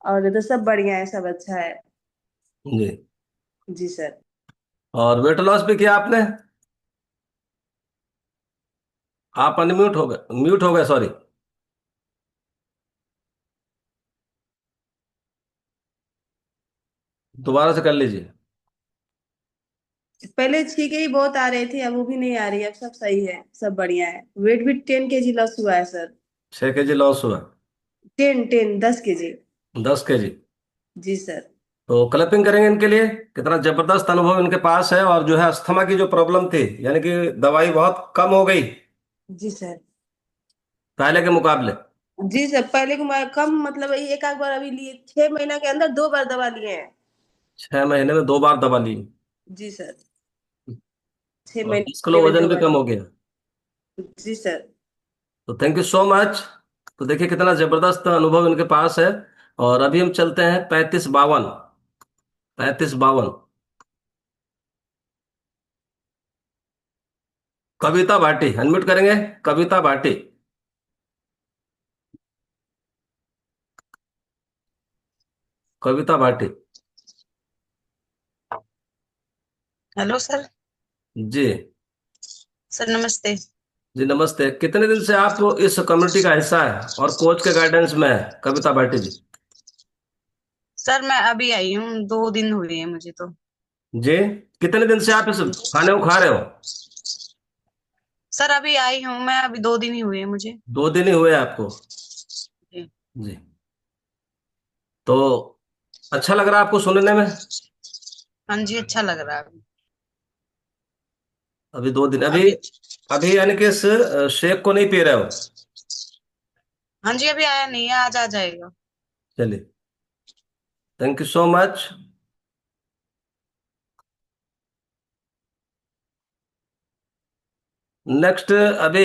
और तो सब बढ़िया है, सब अच्छा है। जी। जी सर। और वेट लॉस भी किया आपने? आप अनम्यूट हो गए, म्यूट हो गए, सॉरी। दोबारा से कर लीजिए। पहले छींके ही बहुत आ रही थी, अब वो भी नहीं आ रही है, अब सब सही है, सब बढ़िया है। वेट भी 10 kg लॉस हुआ है सर। 6 केजी लॉस हुआ? 10 10 10 kg। 10 केजी? जी सर। तो क्लैपिंग करेंगे इनके लिए। कितना जबरदस्त अनुभव इनके पास है, और जो है अस्थमा की जो प्रॉब्लम थी, यानी कि दवाई बहुत कम हो गई जी सर। पहले के मुकाबले। जी सर, पहले को मैं कम मतलब एक आध बार अभी लिए, 6 महीना के अंदर 2 बार दवा लिए हैं। 6 महीने में 2 बार दवा ली? जी सर। छह और 10 किलो महीने में वजन दो भी बार कम लिए। हो गया। जी सर। तो थैंक यू सो मच। तो देखिए कितना जबरदस्त अनुभव इनके पास है। और अभी हम चलते हैं 35 52। 35 52। कविता भाटी, अनम्यूट करेंगे। कविता भाटी। कविता भाटी। Hello sir. जी। सर नमस्ते। जी नमस्ते। कितने दिन से आप इस कम्युनिटी का हिस्सा है और कोच के गाइडेंस में है, कविता भाटी जी? सर मैं अभी आई हूँ, 2 दिन हुए हैं मुझे तो। जी। कितने दिन से आप इस खाने को खा रहे हो? सर अभी आई हूँ मैं, अभी 2 दिन ही हुए हैं मुझे। 2 दिन ही हुए आपको? जी। जी। तो अच्छा लग रहा है आपको सुनने में? हाँ जी, अच्छा लग रहा है अभी। अभी 2 दिन, अभी अभी अभी यानी कि इस शेक को नहीं पी रहे हो? हाँ जी, अभी आया नहीं है, आज आ जाएगा। चलिए, thank you so much. Next अभी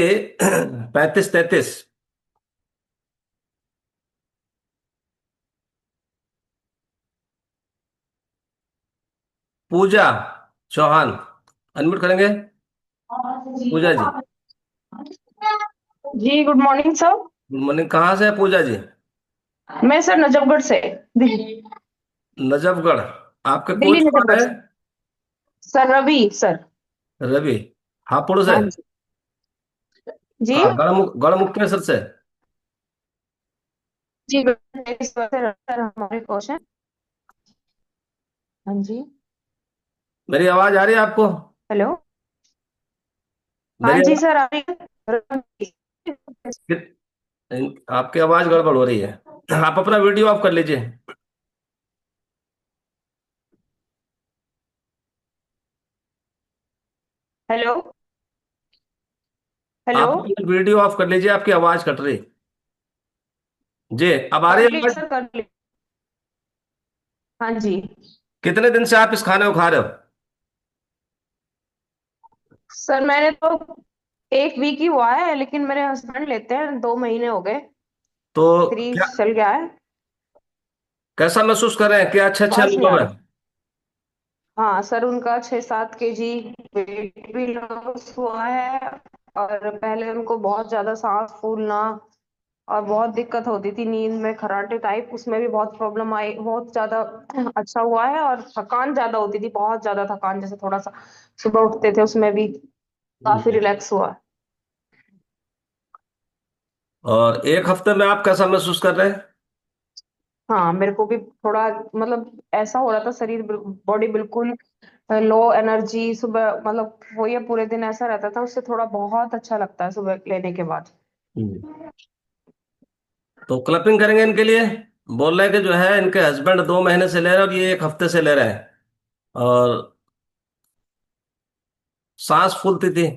35 33। पूजा चौहान, अनम्यूट करेंगे। पूजा जी। जी good morning sir. Good morning. कहाँ से है पूजा जी? मैं सर नजफगढ़ से, दिल्ली। नजफगढ़। आपके दिल्ली कोच कौन नजफगढ़ है? से। Sir Ravi sir. रवि। हापुड़ से? हाँ जी। जी। कहाँ, गढ़मुक्तेश्वर से? जी सर हमारे कोच हैं। हाँ जी। मेरी आवाज आ रही है आपको? हेलो। हाँ मेरी जी आवाज, सर आ रही है। आपकी आवाज गड़बड़ हो रही है। आप अपना वीडियो ऑफ कर लीजिए। हेलो। हेलो। आप अपना वीडियो ऑफ कर लीजिए, आपकी आवाज कट रही। जी, अब आ रही कर है ली आवाज? सर, कर ली। हाँ जी। कितने दिन से आप इस खाने को खा रहे हो? सर मैंने तो 1 वीक ही हुआ है, लेकिन मेरे हस्बैंड लेते हैं, 2 महीने हो गए। तो 3 क्या, चल गया है। कैसा महसूस कर रहे हैं? क्या अच्छे अच्छे बहुत अच्छा जा अनुभव है? रहा है। हाँ सर, उनका 6 7 kg वेट भी लॉस हुआ है। और पहले उनको बहुत ज्यादा सांस फूलना और बहुत दिक्कत होती थी, नींद में खर्राटे टाइप, उसमें भी बहुत प्रॉब्लम आई, बहुत ज्यादा अच्छा हुआ है। और थकान ज्यादा होती थी, बहुत ज्यादा थकान, जैसे थोड़ा सा सुबह उठते थे उसमें भी काफी जी। रिलैक्स हुआ है। और एक हफ्ते में आप कैसा महसूस कर रहे हैं? हाँ मेरे को भी थोड़ा मतलब ऐसा हो रहा था, शरीर बॉडी बिल्कुल लो एनर्जी, सुबह मतलब वो ये पूरे दिन ऐसा रहता था, उससे थोड़ा बहुत अच्छा लगता है सुबह लेने के बाद। हम्म। तो क्लपिंग करेंगे इनके लिए। बोल रहे हैं कि जो है इनके हस्बैंड 2 महीने से ले रहे हैं और ये एक हफ्ते से ले रहे हैं। और सांस फूलती थी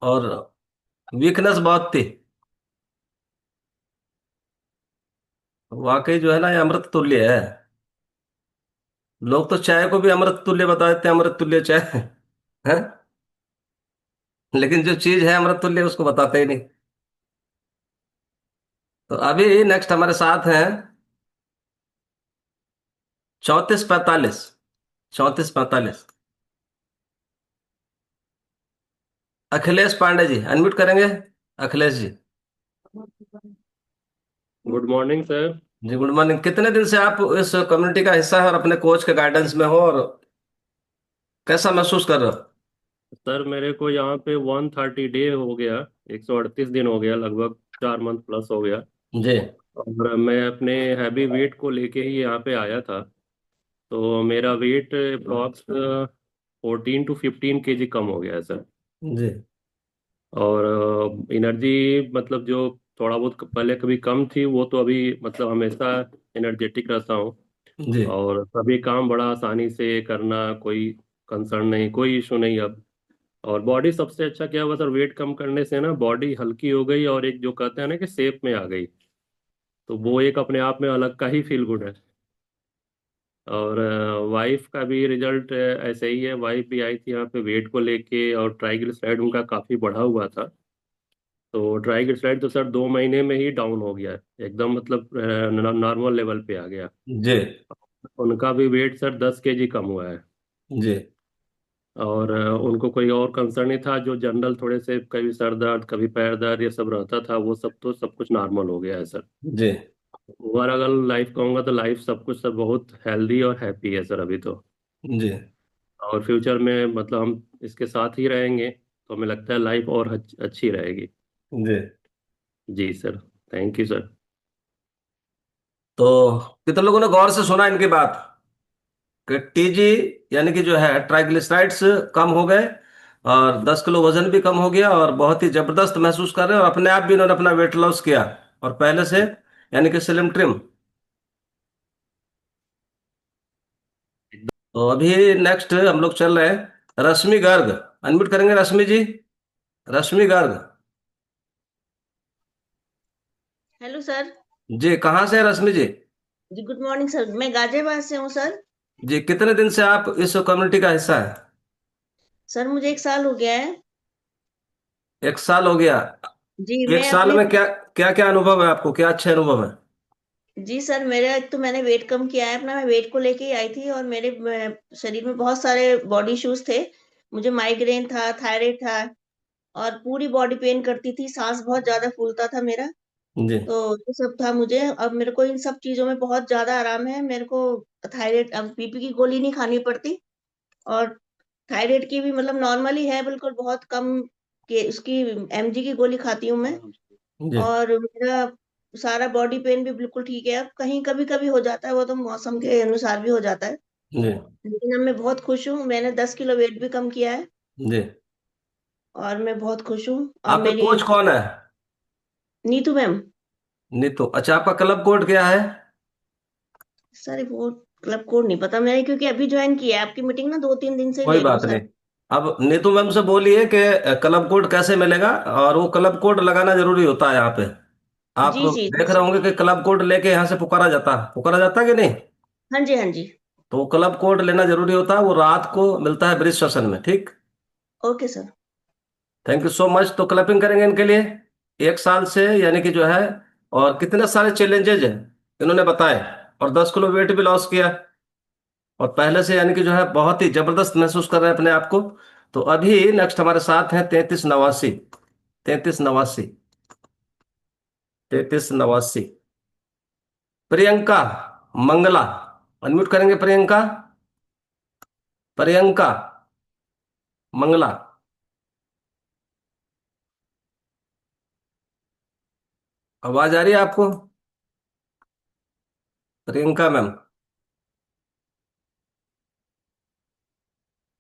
और वीकनेस बहुत थी। वाकई जो है ना, ये अमृत तुल्य है। लोग तो चाय को भी अमृत तुल्य बता देते हैं, अमृत तुल्य चाय है। लेकिन जो चीज है अमृत तुल्य उसको बताते ही नहीं। तो अभी नेक्स्ट हमारे साथ हैं 3445। 3445। अखिलेश पांडे जी, अनम्यूट करेंगे? Akhilesh ji. Good morning sir. जी गुड मॉर्निंग। कितने दिन से आप इस कम्युनिटी का हिस्सा है और अपने कोच के गाइडेंस में हो, और कैसा महसूस कर रहे हो? सर मेरे को यहाँ पे 130 डे हो गया, 138 दिन हो गया, लगभग 4 मंथ प्लस हो गया। जी। और मैं अपने हैवी वेट को लेके ही यहाँ पे आया था। तो मेरा वेट अप्रॉक्स 14 to 15 kg कम हो गया है सर। जी। और एनर्जी मतलब जो थोड़ा बहुत पहले कभी कम थी वो तो अभी मतलब हमेशा एनर्जेटिक रहता हूँ। जी। और सभी काम बड़ा आसानी से करना, कोई कंसर्न नहीं, कोई इशू नहीं अब। और बॉडी सबसे अच्छा क्या हुआ सर, वेट कम करने से ना बॉडी हल्की हो गई और एक जो कहते हैं ना कि शेप में आ गई। तो वो एक अपने आप में अलग का ही फील गुड है। और वाइफ का भी रिजल्ट ऐसे ही है। वाइफ भी आई थी यहाँ पे वेट को लेके, और ट्राइग्लिसराइड उनका काफ़ी बढ़ा हुआ था। तो ट्राइग्लिसराइड तो सर 2 महीने में ही डाउन हो गया है एकदम, मतलब नॉर्मल लेवल पे आ गया। जी। उनका भी वेट सर 10 kg कम हुआ है। जी। और उनको कोई और कंसर्न नहीं था, जो जनरल थोड़े से कभी सर दर्द कभी पैर दर्द ये सब रहता था, वो सब तो सब कुछ नॉर्मल हो गया है सर। जी। ओवरऑल लाइफ कहूंगा तो लाइफ सब कुछ सर बहुत हेल्दी और हैप्पी है सर अभी तो। जी। और फ्यूचर में मतलब हम इसके साथ ही रहेंगे तो हमें लगता है लाइफ और अच्छी रहेगी। जी। जी सर। Thank you sir. तो कितने लोगों ने गौर से सुना इनकी बात कि टीजी यानी कि जो है ट्राइग्लिसराइड्स कम हो गए, और 10 किलो वजन भी कम हो गया, और बहुत ही जबरदस्त महसूस कर रहे हैं, और अपने आप भी इन्होंने अपना वेट लॉस किया, और पहले से यानी कि स्लिम ट्रिम। तो अभी नेक्स्ट हम लोग चल रहे हैं रश्मि गर्ग। अनम्यूट करेंगे रश्मि जी? रश्मि गर्ग। Hello sir. जी, कहाँ से है रश्मि जी? जी गुड मॉर्निंग सर, मैं गाजियाबाद से हूँ सर। जी, कितने दिन से आप इस कम्युनिटी का हिस्सा है? सर मुझे 1 साल हो गया है। 1 साल हो गया। जी एक मैं साल अपने में क्या क्या क्या अनुभव है आपको, क्या अच्छे अनुभव है? जी सर, मेरा एक तो मैंने वेट कम किया है अपना, मैं वेट को लेके ही आई थी, और मेरे शरीर में बहुत सारे बॉडी इश्यूज थे। मुझे माइग्रेन था, थायराइड था, और पूरी बॉडी पेन करती थी, सांस बहुत ज्यादा फूलता था मेरा। जी। तो ये सब था मुझे। अब मेरे को इन सब चीजों में बहुत ज्यादा आराम है मेरे को। थायराइड, अब बीपी की गोली नहीं खानी पड़ती, और थायराइड की भी मतलब नॉर्मली है, बिल्कुल बहुत कम के उसकी एमजी की गोली खाती हूँ मैं। जी। और मेरा सारा बॉडी पेन भी बिल्कुल ठीक है। अब कहीं कभी कभी हो जाता है, वो तो मौसम के अनुसार भी हो जाता है। जी। लेकिन अब मैं बहुत खुश हूँ, मैंने 10 किलो वेट भी कम किया है, जी। और मैं बहुत खुश हूँ। और आपके मेरी कोच कौन है? नीतू मैम। नीतू, अच्छा। आपका क्लब कोड क्या है? सर वो क्लब कोड नहीं पता मैंने, क्योंकि अभी ज्वाइन किया है। आपकी मीटिंग ना 2-3 दिन से ही कोई ले रही हूँ बात सर। नहीं। अब नीतू मैम से बोलिए कि क्लब कोड कैसे मिलेगा, और वो क्लब कोड लगाना जरूरी होता है यहाँ पे। आप जी जी जी देख रहे सर। होंगे कि क्लब कोड लेके यहाँ से पुकारा जाता है कि नहीं? हाँ जी, हाँ जी। तो वो क्लब कोड लेना जरूरी होता है, वो रात को मिलता है ब्रिज सेशन में, ठीक? Okay sir. Thank you so much. तो क्लैपिंग करेंगे इनके लिए। 1 साल से यानी कि जो है, और कितने सारे चैलेंजेज हैं इन्होंने बताए, और 10 किलो वेट भी लॉस किया, और पहले से यानी कि जो है बहुत ही जबरदस्त महसूस कर रहे हैं अपने आप को। तो अभी नेक्स्ट हमारे साथ हैं 3389। 3389। 3389। प्रियंका मंगला। अनम्यूट करेंगे प्रियंका? प्रियंका मंगला। आवाज आ रही है आपको? प्रियंका मैम।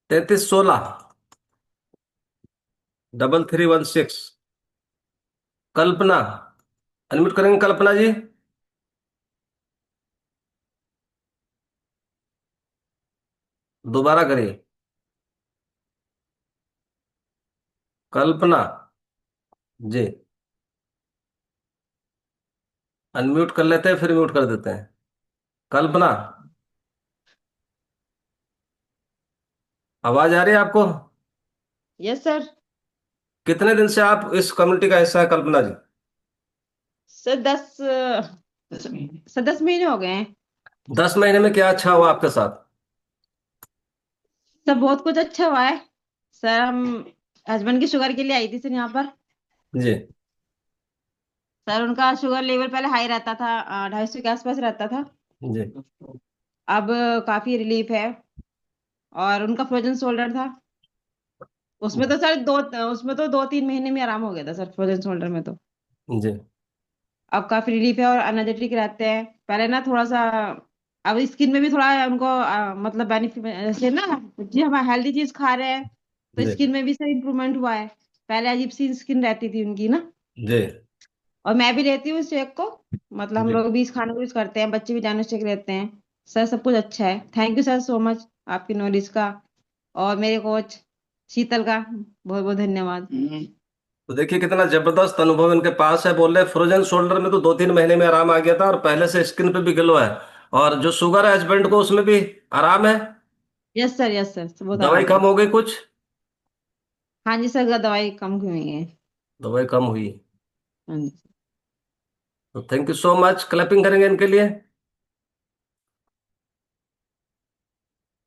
3316। 3316। कल्पना। अनम्यूट करेंगे कल्पना जी? दोबारा करिए। कल्पना जी, अनम्यूट कर लेते हैं फिर म्यूट कर देते हैं। कल्पना, आवाज आ रही है आपको? Yes sir. कितने दिन से आप इस कम्युनिटी का हिस्सा है कल्पना जी? सर 10 महीने हो गए हैं। 10 महीने में क्या अच्छा हुआ आपके साथ? सर बहुत कुछ अच्छा हुआ है। सर हम हस्बैंड की शुगर के लिए आई थी सर यहाँ पर। जी सर उनका शुगर लेवल पहले हाई रहता था, 250 के आसपास रहता था। जी अब काफी रिलीफ है। और उनका फ्रोजन शोल्डर था, उसमें तो सर दो उसमें तो 2-3 महीने में आराम हो गया था सर, फ्रोजन शोल्डर में तो। जी अब काफी रिलीफ है और एनर्जेटिक रहते हैं। पहले ना थोड़ा सा, अब स्किन में भी थोड़ा उनको मतलब बेनिफिट जैसे ना, जी हम हेल्दी चीज खा रहे हैं तो जी स्किन में भी सर इम्प्रूवमेंट हुआ है। पहले अजीब सी स्किन रहती थी उनकी ना। जी और मैं भी लेती हूँ इस शेक को, मतलब हम जी। लोग भी इस खाने को यूज करते हैं, बच्चे भी डायनोस्टिक रहते हैं। सर सब कुछ अच्छा है, thank you sir so much आपकी नॉलेज का। और मेरे कोच शीतल का बहुत बहुत धन्यवाद। तो देखिए कितना जबरदस्त अनुभव इनके पास है। बोल रहे फ्रोजन शोल्डर में तो 2-3 महीने में आराम आ गया था, और पहले से स्किन पे भी ग्लो है। और जो शुगर है हस्बैंड को, उसमें भी आराम है। यस सर बहुत दवाई आराम है। कम हो गई कुछ? हाँ जी सर, दवाई कम हुई है। दवाई कम हुई। हाँ जी। तो thank you so much, clapping करेंगे इनके लिए।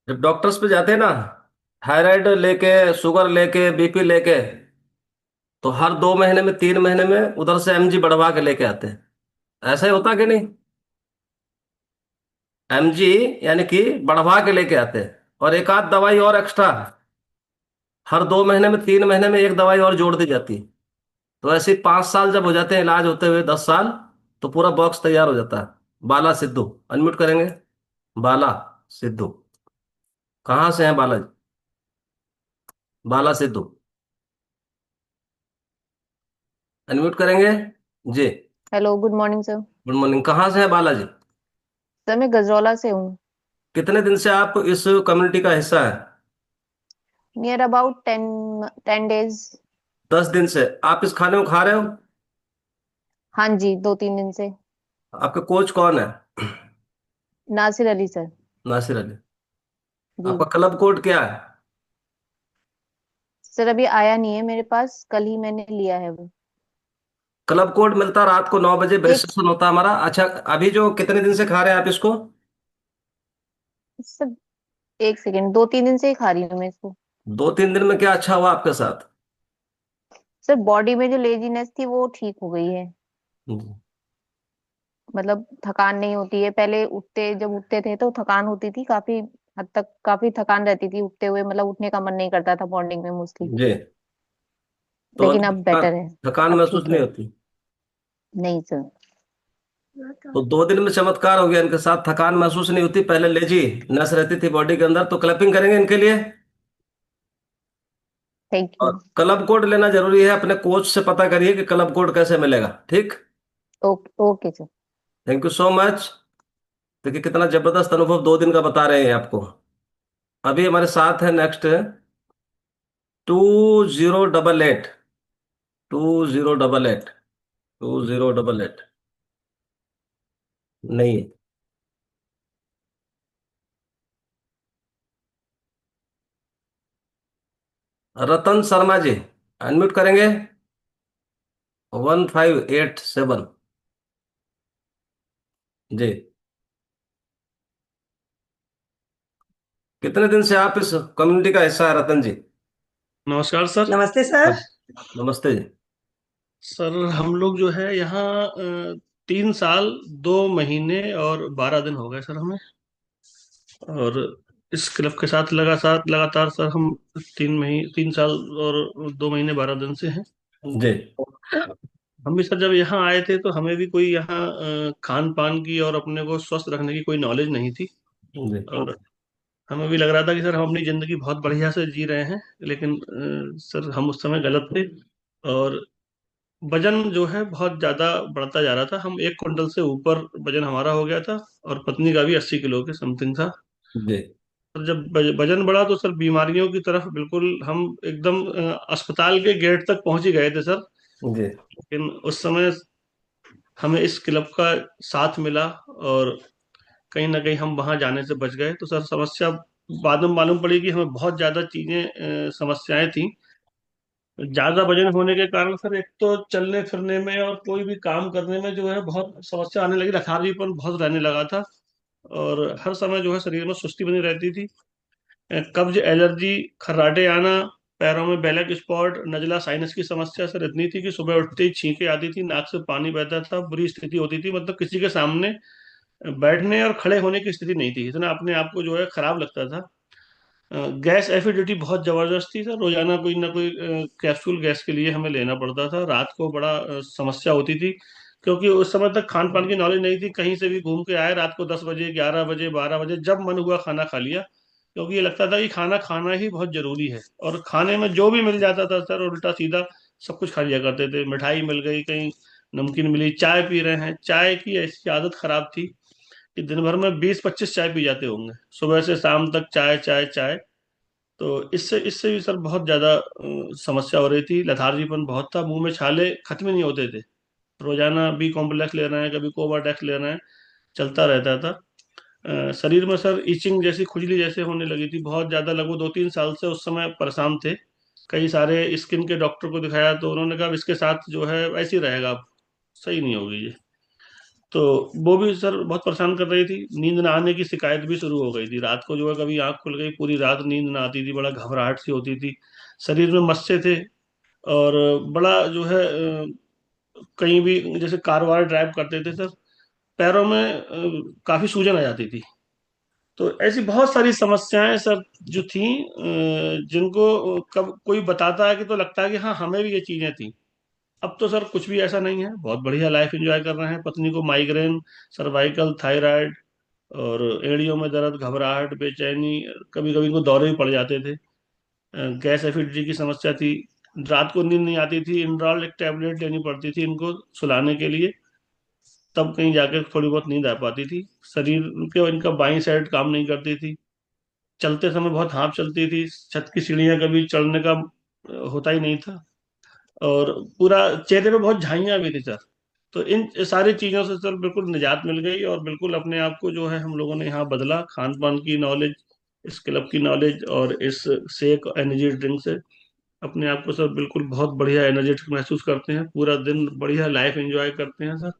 जब डॉक्टर्स पे जाते हैं ना, थायराइड लेके, शुगर लेके, बीपी लेके, तो हर 2 महीने में 3 महीने में उधर से एमजी बढ़वा के लेके आते हैं। ऐसा ही होता कि नहीं? एमजी यानी कि बढ़वा के लेके आते हैं, और एक आध दवाई और एक्स्ट्रा हर 2 महीने में 3 महीने में एक दवाई और जोड़ दी जाती है। तो ऐसे 5 साल जब हो जाते हैं इलाज होते हुए, 10 साल, तो पूरा बॉक्स तैयार हो जाता है। बाला सिद्धू, अनम्यूट करेंगे। बाला सिद्धू, कहाँ से हैं बाला जी? बाला सिद्धू, अनम्यूट करेंगे जी। Hello, good morning sir. Good morning, कहाँ से हैं बाला जी? सर मैं गजरौला से हूँ। कितने दिन से आप इस कम्युनिटी का हिस्सा है? Near about 10 10 days. 10 दिन से आप इस खाने को खा रहे हो? हाँ जी, 2-3 दिन से। आपका कोच कौन है? नासिर अली सर। नासिर अली। जी आपका क्लब कोड क्या है? सर, अभी आया नहीं है मेरे पास, कल ही मैंने लिया है वो। क्लब कोड मिलता रात को 9 बजे, बेस्ट एक सेशन होता है हमारा। अच्छा, अभी जो कितने दिन से खा रहे हैं आप इसको? सर, 1 सेकेंड, 2-3 दिन से ही खा रही हूँ मैं इसको। 2-3 दिन में क्या अच्छा हुआ आपके साथ? सर बॉडी में जो लेजीनेस थी वो ठीक हो गई है। हम्म, मतलब थकान नहीं होती है, पहले जब उठते थे तो थकान होती थी काफी हद तक, काफी थकान रहती थी उठते हुए, मतलब उठने का मन नहीं करता था मॉर्निंग में मोस्टली। जी। तो लेकिन अब अब बेटर है। थकान अब महसूस ठीक नहीं है। होती? नहीं सर। तो 2 दिन में चमत्कार हो गया इनके साथ, थकान महसूस नहीं होती, पहले लेजी नस रहती थी बॉडी के अंदर। तो क्लैपिंग करेंगे इनके लिए। थैंक और यू। क्लब कोड लेना जरूरी है, अपने कोच से पता करिए कि क्लब कोड कैसे मिलेगा, ठीक? Okay okay sir. Thank you so much. देखिए कितना जबरदस्त अनुभव 2 दिन का बता रहे हैं आपको। अभी हमारे साथ है नेक्स्ट, 2088, 2088, 2088। नहीं, रतन शर्मा जी, अनम्यूट करेंगे। 1587 जी। कितने दिन से आप इस कम्युनिटी का हिस्सा है रतन जी? नमस्कार सर। नमस्ते सर। नमस्ते जी। सर हम लोग जो है यहाँ 3 साल 2 महीने और 12 दिन हो गए सर हमें। और इस क्लब के साथ लगातार लगातार सर हम 3 साल और 2 महीने 12 दिन से हैं। जी हम भी सर जब यहाँ आए थे तो हमें भी कोई यहाँ खान पान की और अपने को स्वस्थ रखने की कोई नॉलेज नहीं थी। जी और हमें भी लग रहा था कि सर हम अपनी जिंदगी बहुत बढ़िया से जी रहे हैं, लेकिन सर हम उस समय गलत थे। और वजन जो है बहुत ज्यादा बढ़ता जा रहा था, हम 1 क्विंटल से ऊपर वजन हमारा हो गया था। और पत्नी का भी 80 किलो के समथिंग था। जी जब वजन बढ़ा तो सर बीमारियों की तरफ बिल्कुल हम एकदम अस्पताल के गेट तक पहुंच ही गए थे सर। जी। लेकिन उस समय हमें इस क्लब का साथ मिला और कहीं ना कहीं हम वहां जाने से बच गए। तो सर समस्या बाद में मालूम पड़ी कि हमें बहुत ज्यादा चीजें समस्याएं थी। ज्यादा वजन होने के कारण सर एक तो चलने फिरने में और कोई भी काम करने में जो है बहुत समस्या आने लगी, लथारीपन बहुत रहने लगा था और हर समय जो है शरीर में सुस्ती बनी रहती थी। कब्ज, एलर्जी, खर्राटे आना, पैरों में ब्लैक स्पॉट, नजला, साइनस की समस्या सर इतनी थी कि सुबह उठते ही छींकें आती थी, नाक से पानी बहता था, बुरी स्थिति होती थी। मतलब किसी के सामने बैठने और खड़े होने की स्थिति नहीं थी, इतना अपने आप को जो है खराब लगता था। गैस एसिडिटी बहुत जबरदस्त थी सर, रोजाना कोई ना कोई कैप्सूल गैस के लिए हमें लेना पड़ता था। रात को बड़ा समस्या होती थी क्योंकि उस समय तक खान पान की नॉलेज नहीं थी। कहीं से भी घूम के आए, रात को 10 बजे, 11 बजे, 12 बजे जब मन हुआ खाना खा लिया, क्योंकि ये लगता था कि खाना खाना ही बहुत जरूरी है। और खाने में जो भी मिल जाता था सर उल्टा सीधा सब कुछ खा लिया करते थे। मिठाई मिल गई, कहीं नमकीन मिली, चाय पी रहे हैं, चाय की ऐसी आदत खराब थी कि दिन भर में 20-25 चाय पी जाते होंगे, सुबह से शाम तक चाय चाय चाय। तो इससे इससे भी सर बहुत ज्यादा समस्या हो रही थी। लथार्जीपन बहुत था, मुंह में छाले खत्म ही नहीं होते थे। रोजाना बी कॉम्प्लेक्स ले रहे हैं, कभी कोवाडेक्स ले रहे हैं, चलता रहता था। शरीर में सर इचिंग जैसी, खुजली जैसे होने लगी थी बहुत ज्यादा। लगभग 2-3 साल से उस समय परेशान थे। कई सारे स्किन के डॉक्टर को दिखाया तो उन्होंने कहा "अब इसके साथ जो है ऐसे ही रहेगा, अब सही नहीं होगी ये"। तो वो भी सर बहुत परेशान कर रही थी। नींद ना आने की शिकायत भी शुरू हो गई थी। रात को जो है कभी आंख खुल गई, पूरी रात नींद ना आती थी, बड़ा घबराहट सी होती थी। शरीर में मस्से थे और बड़ा जो है कहीं भी जैसे कार वार ड्राइव करते थे सर, पैरों में काफी सूजन आ जाती थी। तो ऐसी बहुत सारी समस्याएं सर जो थी, जिनको कब कोई बताता है कि तो लगता है कि हाँ हमें भी ये चीजें थी। अब तो सर कुछ भी ऐसा नहीं है, बहुत बढ़िया लाइफ एंजॉय कर रहे हैं। पत्नी को माइग्रेन, सर्वाइकल, थायराइड और एड़ियों में दर्द, घबराहट, बेचैनी, कभी कभी इनको दौरे भी पड़ जाते थे। गैस एसिडिटी की समस्या थी, रात को नींद नहीं आती थी, इंड्राल एक टैबलेट लेनी पड़ती थी इनको सुलाने के लिए, तब कहीं जाके थोड़ी बहुत नींद आ पाती थी। शरीर के इनका बाईं साइड काम नहीं करती थी, चलते समय बहुत हाँफ चलती थी, छत की सीढ़ियाँ कभी चढ़ने का होता ही नहीं था और पूरा चेहरे पे बहुत झाइयाँ भी थी सर। तो इन सारी चीजों से सर बिल्कुल निजात मिल गई और बिल्कुल अपने आप को जो है हम लोगों ने यहाँ बदला। खान पान की नॉलेज, इस क्लब की नॉलेज और इस शेक एनर्जी ड्रिंक से अपने आप को सर बिल्कुल बहुत बढ़िया एनर्जेटिक महसूस करते हैं। पूरा दिन बढ़िया लाइफ एंजॉय करते हैं सर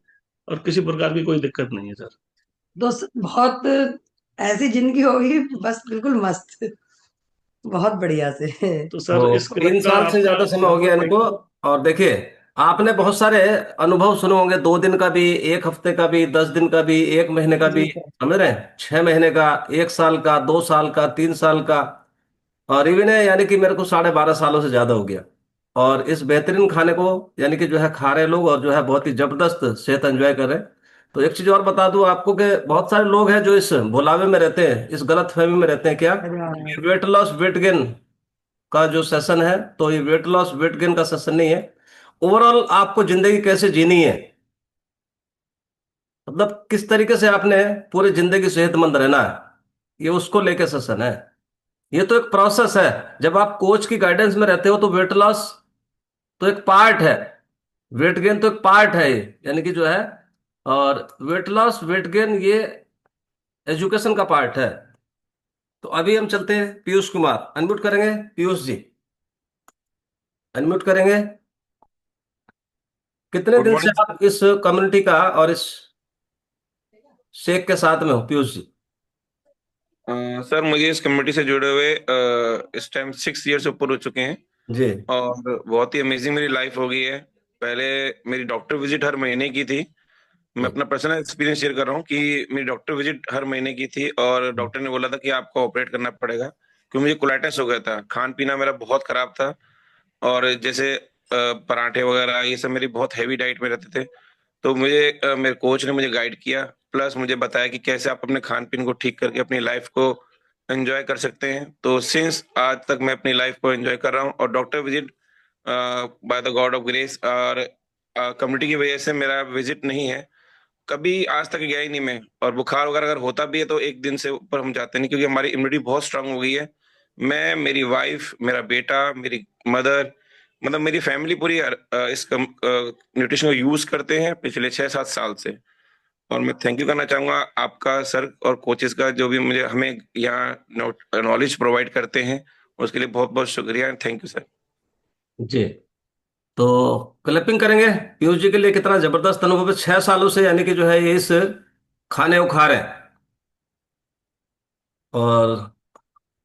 और किसी प्रकार की कोई दिक्कत नहीं है सर। बहुत ऐसी जिंदगी होगी, बस बिल्कुल मस्त, बहुत बढ़िया से। तो सर तो इस क्लब तीन का साल से आपका ज्यादा समय हो बहुत गया बहुत इनको। Thank you. और देखिए, आपने बहुत सारे अनुभव सुने होंगे, 2 दिन का भी, 1 हफ्ते का भी, 10 दिन का भी, 1 महीने का जी भी, सर। समझ रहे हैं, 6 महीने का, 1 साल का, 2 साल का, 3 साल का, और इवन है, यानी कि मेरे को 12.5 सालों से ज्यादा हो गया। और इस बेहतरीन खाने को, यानी कि जो है खा रहे लोग, और जो है बहुत ही जबरदस्त सेहत एंजॉय कर रहे हैं। तो एक चीज और बता दूं आपको कि बहुत सारे लोग हैं जो इस भुलावे में रहते हैं, इस गलत फहमी में रहते हैं, क्या, अरे वाह। वेट लॉस वेट गेन का जो सेशन है, तो ये वेट लॉस वेट गेन का सेशन नहीं है। ओवरऑल आपको जिंदगी कैसे जीनी है, मतलब किस तरीके से आपने पूरी जिंदगी सेहतमंद रहना है, ये उसको लेके सेशन है। ये तो एक प्रोसेस है। जब आप कोच की गाइडेंस में रहते हो तो वेट लॉस तो एक पार्ट है, वेट गेन तो एक पार्ट है ये, यानी कि जो है, और वेट लॉस वेट गेन ये एजुकेशन का पार्ट है। तो अभी हम चलते हैं पीयूष कुमार, अनम्यूट करेंगे पीयूष जी, अनम्यूट करेंगे। कितने गुड दिन से मॉर्निंग। आप इस कम्युनिटी का और इस शेख के साथ में हो पीयूष जी? सर मुझे इस कम्युनिटी से जुड़े हुए इस टाइम 6 ईयर से ऊपर हो चुके हैं जी। और बहुत ही अमेजिंग मेरी लाइफ हो गई है। पहले मेरी डॉक्टर विजिट हर महीने की थी। मैं अपना पर्सनल एक्सपीरियंस शेयर कर रहा हूँ कि मेरी डॉक्टर विजिट हर महीने की थी और डॉक्टर ने बोला था कि आपको ऑपरेट करना पड़ेगा क्योंकि मुझे कोलाइटिस हो गया था। खान पीना मेरा बहुत खराब था और जैसे पराठे वगैरह ये सब मेरी बहुत हैवी डाइट में रहते थे। तो मुझे मेरे कोच ने मुझे गाइड किया, प्लस मुझे बताया कि कैसे आप अपने खान पीन को ठीक करके अपनी लाइफ को एंजॉय कर सकते हैं। तो सिंस आज तक मैं अपनी लाइफ को एंजॉय कर रहा हूँ और doctor visit by the God of grace और कम्युनिटी की वजह से मेरा विजिट नहीं है, कभी आज तक गया ही नहीं मैं। और बुखार वगैरह अगर होता भी है तो एक दिन से ऊपर हम जाते नहीं, क्योंकि हमारी इम्यूनिटी बहुत स्ट्रांग हो गई है। मैं, मेरी वाइफ, मेरा बेटा, मेरी मदर, मतलब मेरी फैमिली पूरी इस न्यूट्रिशन को यूज करते हैं पिछले 6-7 साल से। और मैं थैंक यू करना चाहूंगा आपका सर और कोचेस का, जो भी मुझे हमें यहाँ नॉलेज प्रोवाइड करते हैं, उसके लिए बहुत बहुत शुक्रिया। Thank you sir. जी। तो क्लैपिंग करेंगे पीयूष जी के लिए, कितना जबरदस्त अनुभव है 6 सालों से, यानी कि जो है ये इस खाने उखार है। और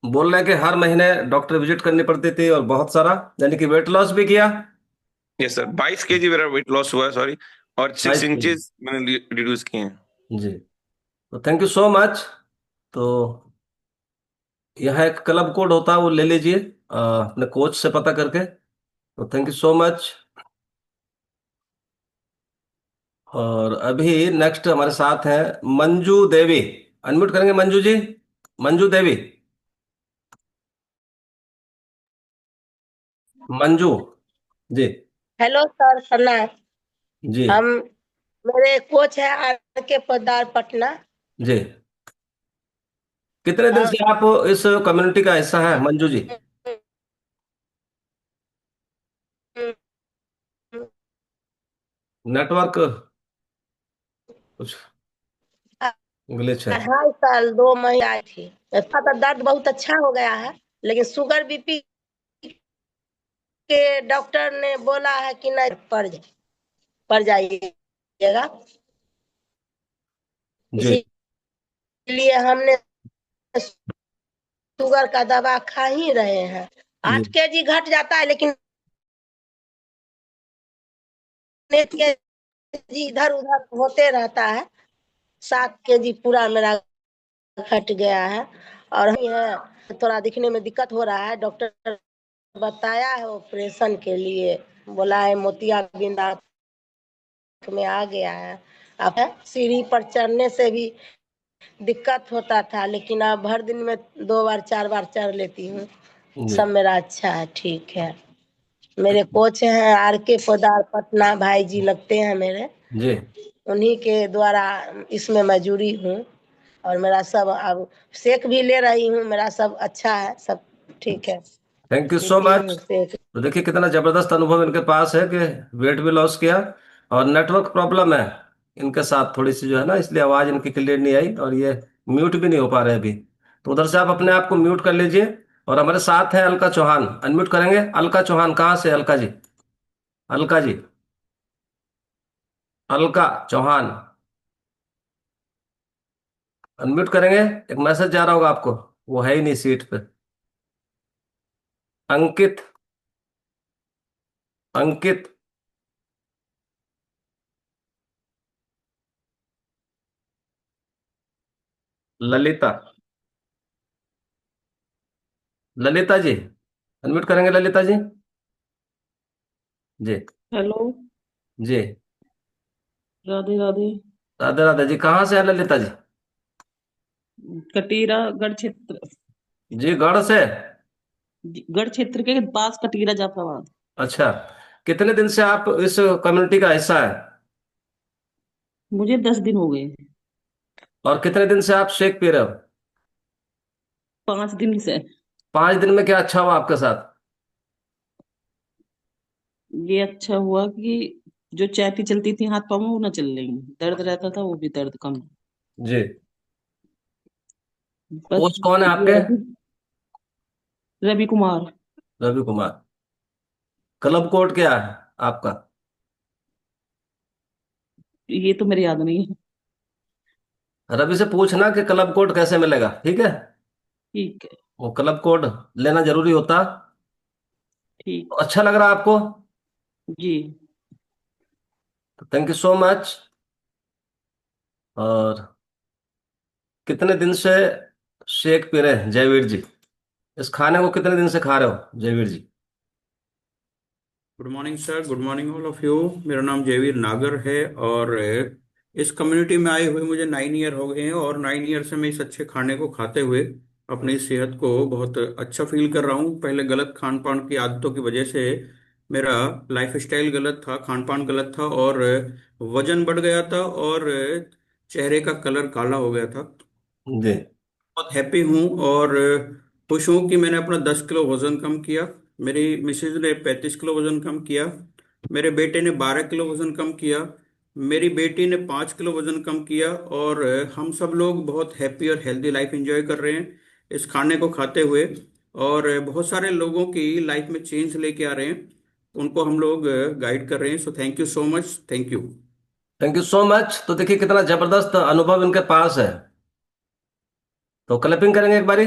बोल रहे हैं कि हर महीने डॉक्टर विजिट करनी पड़ती थी, और बहुत सारा यानी कि वेट लॉस भी किया। यस सर, 22 kg मेरा वेट लॉस हुआ है, सॉरी। और 6 इंचेस 22 kg। मैंने रिड्यूस किए हैं। जी। तो थैंक यू सो मच। तो यहाँ एक क्लब कोड होता है, वो ले लीजिए अपने कोच से पता करके। तो थैंक यू सो मच। और अभी नेक्स्ट हमारे साथ हैं मंजू देवी। अनम्यूट करेंगे मंजू जी। मंजू देवी। मंजू जी। हेलो सर, प्रणाम। जी। हम मेरे कोच है आर के पोद्दार, पटना। जी। कितने दिन और से आप इस कम्युनिटी का हिस्सा है मंजू जी? नेटवर्क कुछ ग्लिच है। 2.5 साल 2 महीने आई थी। इसका तो दर्द बहुत अच्छा हो गया है, लेकिन शुगर बीपी के डॉक्टर ने बोला है कि नहीं, पड़ जाइएगा। जी। इसीलिए हमने शुगर का दवा खा ही रहे हैं। जी। 8 kg घट जाता है, लेकिन 1 kg इधर उधर होते रहता है। 7 kg पूरा मेरा घट गया है। और है थोड़ा दिखने में दिक्कत हो रहा है। डॉक्टर बताया है ऑपरेशन के लिए, बोला है मोतियाबिंद आंख में आ गया है। अब सीढ़ी पर चढ़ने से भी दिक्कत होता था, लेकिन अब हर दिन में 2 बार 4 बार चढ़ लेती हूँ। जी। सब मेरा अच्छा है, ठीक है। मेरे कोच हैं आर के पोदार, पटना, भाई जी लगते हैं मेरे। जी। उन्हीं के द्वारा इसमें मैं जुड़ी हूँ। और मेरा सब अब सेक भी ले रही हूँ, मेरा सब अच्छा है, सब ठीक है। थैंक यू सो पीती मच। हूँ सेक। तो देखिए कितना जबरदस्त अनुभव इनके पास है कि वेट भी लॉस किया, और नेटवर्क प्रॉब्लम है इनके साथ थोड़ी सी जो है ना, इसलिए आवाज इनकी क्लियर नहीं आई, और ये म्यूट भी नहीं हो पा रहे अभी। तो उधर से आप अपने आप को म्यूट कर लीजिए। और हमारे साथ है अलका चौहान। अनम्यूट करेंगे अलका चौहान। कहाँ से अलका जी? अलका जी। अलका चौहान। अनम्यूट करेंगे। एक मैसेज जा रहा होगा आपको, वो है ही नहीं सीट पे। अंकित। अंकित। ललिता। ललिता जी। अनम्यूट करेंगे ललिता जी। जी। हेलो। जी। राधे राधे। राधे राधे जी। कहाँ से है ललिता जी? कटीरा गढ़ क्षेत्र। जी, गढ़ से। गढ़ क्षेत्र के पास कटीरा जाफराबाद। अच्छा। कितने दिन से आप इस कम्युनिटी का हिस्सा है? मुझे 10 दिन हो गए। और कितने दिन से आप शेक पी रहे हो? 5 दिन से। 5 दिन में क्या अच्छा हुआ आपके साथ? ये अच्छा हुआ कि जो चैटी चलती थी हाथ पाँव में, वो ना चल रही। दर्द रहता था, वो भी दर्द कम। जी। बस कोच कौन है ये आपके? है कि रवि कुमार। रवि कुमार। क्लब कोड क्या है आपका? ये तो मेरे याद नहीं है। रवि से पूछना कि क्लब कोड कैसे मिलेगा, ठीक है? ठीक है। वो क्लब कोड लेना जरूरी होता। ठीक। तो अच्छा लग रहा है आपको? जी। तो थैंक यू सो मच। और कितने दिन से शेक पी रहे हैं जयवीर जी? इस खाने को कितने दिन से खा रहे हो Jaiveer ji? Good morning sir, good morning all of you. मेरा नाम जयवीर नागर है और इस कम्युनिटी में आए हुए मुझे 9 ईयर हो गए हैं, और 9 ईयर से मैं इस अच्छे खाने को खाते हुए अपनी सेहत को बहुत अच्छा फील कर रहा हूँ। पहले गलत खान पान की आदतों की वजह से मेरा लाइफ स्टाइल गलत था, खान पान गलत था, और वजन बढ़ गया था, और चेहरे का कलर काला हो गया था। जी। बहुत हैप्पी हूँ और खुश हूँ कि मैंने अपना 10 किलो वजन कम किया। मेरी मिसेज ने 35 किलो वजन कम किया। मेरे बेटे ने 12 किलो वजन कम किया। मेरी बेटी ने 5 किलो वजन कम किया। और हम सब लोग बहुत हैप्पी और हेल्दी लाइफ एंजॉय कर रहे हैं इस खाने को खाते हुए। और बहुत सारे लोगों की लाइफ में चेंज लेके आ रहे हैं, उनको हम लोग गाइड कर रहे हैं। So thank you so much, thank you. Thank you so much. तो देखिए कितना जबरदस्त अनुभव इनके पास है। तो क्लैपिंग करेंगे एक बारी।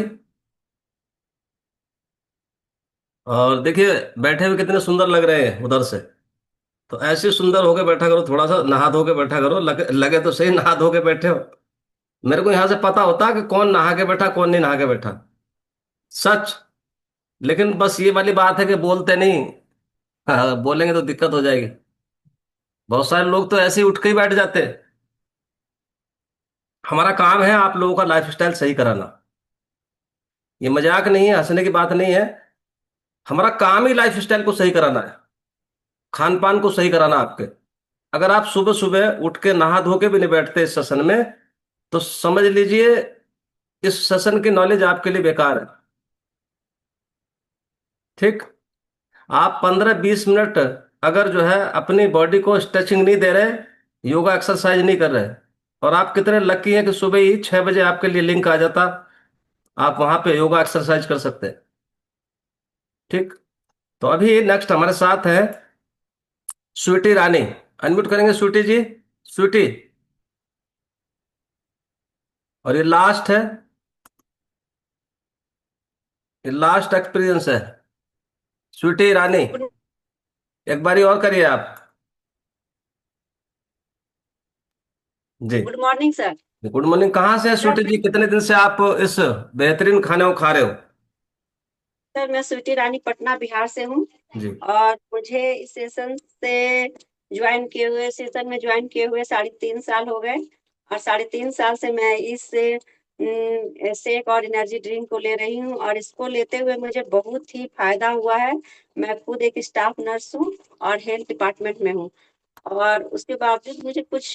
और देखिए बैठे हुए कितने सुंदर लग रहे हैं उधर से। तो ऐसे सुंदर होके बैठा करो, थोड़ा सा नहा धो के बैठा करो, लगे तो सही नहा धो के बैठे हो। मेरे को यहां से पता होता कि कौन नहा के बैठा कौन नहीं नहा के बैठा। सच। लेकिन बस ये वाली बात है कि बोलते नहीं। हाँ, बोलेंगे तो दिक्कत हो जाएगी। बहुत सारे लोग तो ऐसे ही उठ के ही बैठ जाते हैं। हमारा काम है आप लोगों का लाइफस्टाइल सही कराना। ये मजाक नहीं है, हंसने की बात नहीं है। हमारा काम ही लाइफस्टाइल को सही कराना है, खान पान को सही कराना आपके। अगर आप सुबह सुबह उठ के नहा धो के भी नहीं बैठते इस सेशन में, तो समझ लीजिए इस सेशन की नॉलेज आपके लिए बेकार है। ठीक। आप 15-20 मिनट अगर जो है अपनी बॉडी को स्ट्रेचिंग नहीं दे रहे, योगा एक्सरसाइज नहीं कर रहे, और आप कितने लकी हैं कि सुबह ही 6 बजे आपके लिए लिंक आ जाता, आप वहां पे योगा एक्सरसाइज कर सकते हैं। ठीक। तो अभी नेक्स्ट हमारे साथ है स्वीटी रानी। अनम्यूट करेंगे स्वीटी जी। स्वीटी। और ये लास्ट है, ये लास्ट एक्सपीरियंस है। स्वीटी रानी, एक बारी और करिए आप। जी। Good morning sir. Good morning. कहाँ से है सर स्वीटी मैं जी? कितने दिन से आप इस बेहतरीन खाने को खा रहे हो? सर मैं स्वीटी रानी पटना बिहार से हूँ। जी। और मुझे इस सेशन से ज्वाइन किए हुए सेशन में ज्वाइन किए हुए 3.5 साल हो गए। और 3.5 साल से मैं इस शेक और एनर्जी ड्रिंक को ले रही हूँ, और इसको लेते हुए मुझे बहुत ही फायदा हुआ है। मैं खुद एक स्टाफ नर्स हूँ और हेल्थ डिपार्टमेंट में हूँ। और उसके बावजूद मुझे कुछ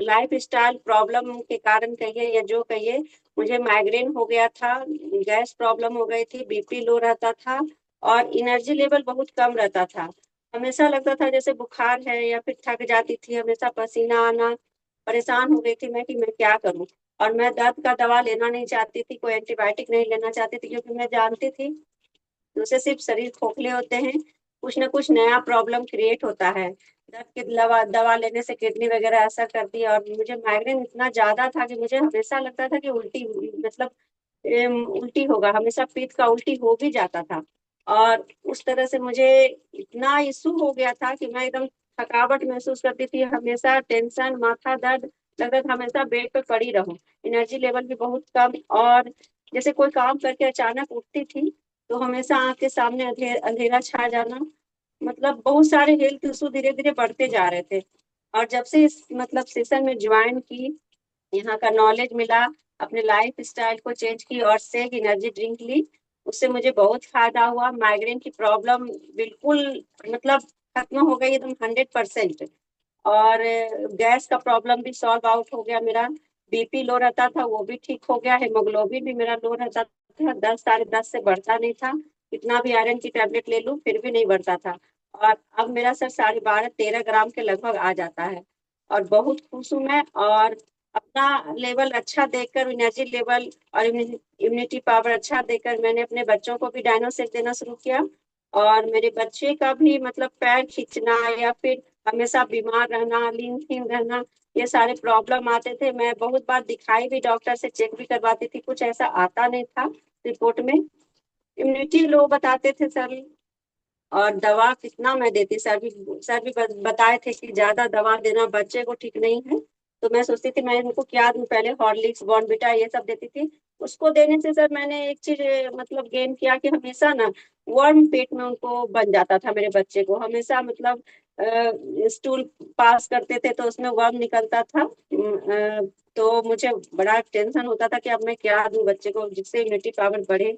लाइफ स्टाइल प्रॉब्लम के कारण कहिए या जो कहिए, मुझे माइग्रेन हो गया था, गैस प्रॉब्लम हो गई थी, बीपी लो रहता था, और एनर्जी लेवल बहुत कम रहता था। हमेशा लगता था जैसे बुखार है, या फिर थक जाती थी, हमेशा पसीना आना। परेशान हो गई थी मैं कि मैं क्या करूं। और मैं दर्द का दवा लेना नहीं चाहती थी, कोई एंटीबायोटिक नहीं लेना चाहती थी, क्योंकि मैं जानती थी उससे सिर्फ शरीर खोखले होते हैं, कुछ ना कुछ नया प्रॉब्लम क्रिएट होता है। दर्द की दवा दवा लेने से किडनी वगैरह असर करती है। और मुझे माइग्रेन इतना ज्यादा था कि मुझे हमेशा लगता था कि उल्टी, मतलब उल्टी होगा, हमेशा पीठ का उल्टी हो भी जाता था। और उस तरह से मुझे इतना इशू हो गया था कि मैं एकदम थकावट महसूस करती थी, हमेशा टेंशन, माथा दर्द, लगता था हमेशा बेड पे पड़ी रहूं। एनर्जी लेवल भी बहुत कम। और जैसे कोई काम करके अचानक उठती थी तो हमेशा आंख के सामने अंधेरा छा जाना। मतलब बहुत सारे हेल्थ इशू धीरे धीरे बढ़ते जा रहे थे। और जब से इस मतलब सेशन में ज्वाइन की, यहाँ का नॉलेज मिला, अपने लाइफ स्टाइल को चेंज की और सेग एनर्जी ड्रिंक ली, उससे मुझे बहुत फायदा हुआ। माइग्रेन की प्रॉब्लम बिल्कुल मतलब खत्म हो गई एकदम 100%। और गैस का प्रॉब्लम भी सॉल्व आउट हो गया मेरा। बीपी लो रहता था वो भी ठीक हो गया। हेमोग्लोबिन भी मेरा लो रहता था, 10 साढ़े 10 से बढ़ता नहीं था। कितना भी आयरन की टेबलेट ले लूं फिर भी नहीं बढ़ता था। और अब मेरा सर 12.5-13 ग्राम के लगभग आ जाता है। और बहुत खुश हूँ मैं। और अपना लेवल अच्छा देखकर, एनर्जी लेवल और इम्यूनिटी पावर अच्छा देकर, मैंने अपने बच्चों को भी डायनोसेक देना शुरू किया। और मेरे बच्चे का भी मतलब पैर खींचना या फिर हमेशा बीमार रहना, लीन थीन रहना, ये सारे प्रॉब्लम आते थे। मैं बहुत बार दिखाई भी, डॉक्टर से चेक भी करवाती थी, कुछ ऐसा आता नहीं था रिपोर्ट में। इम्यूनिटी लो बताते थे सर। और दवा कितना मैं देती, सर भी बताए थे कि ज्यादा दवा देना बच्चे को ठीक नहीं है। तो मैं सोचती थी मैं इनको क्या दूं, पहले हॉर्लिक्स बॉर्नविटा ये सब देती थी। उसको देने से सर मैंने एक चीज मतलब गेन किया कि हमेशा ना वर्म पेट में उनको बन जाता था मेरे बच्चे को। हमेशा मतलब स्टूल पास करते थे तो उसमें वर्म निकलता था। तो मुझे बड़ा टेंशन होता था कि अब मैं क्या दूं बच्चे को जिससे इम्यूनिटी पावर बढ़े।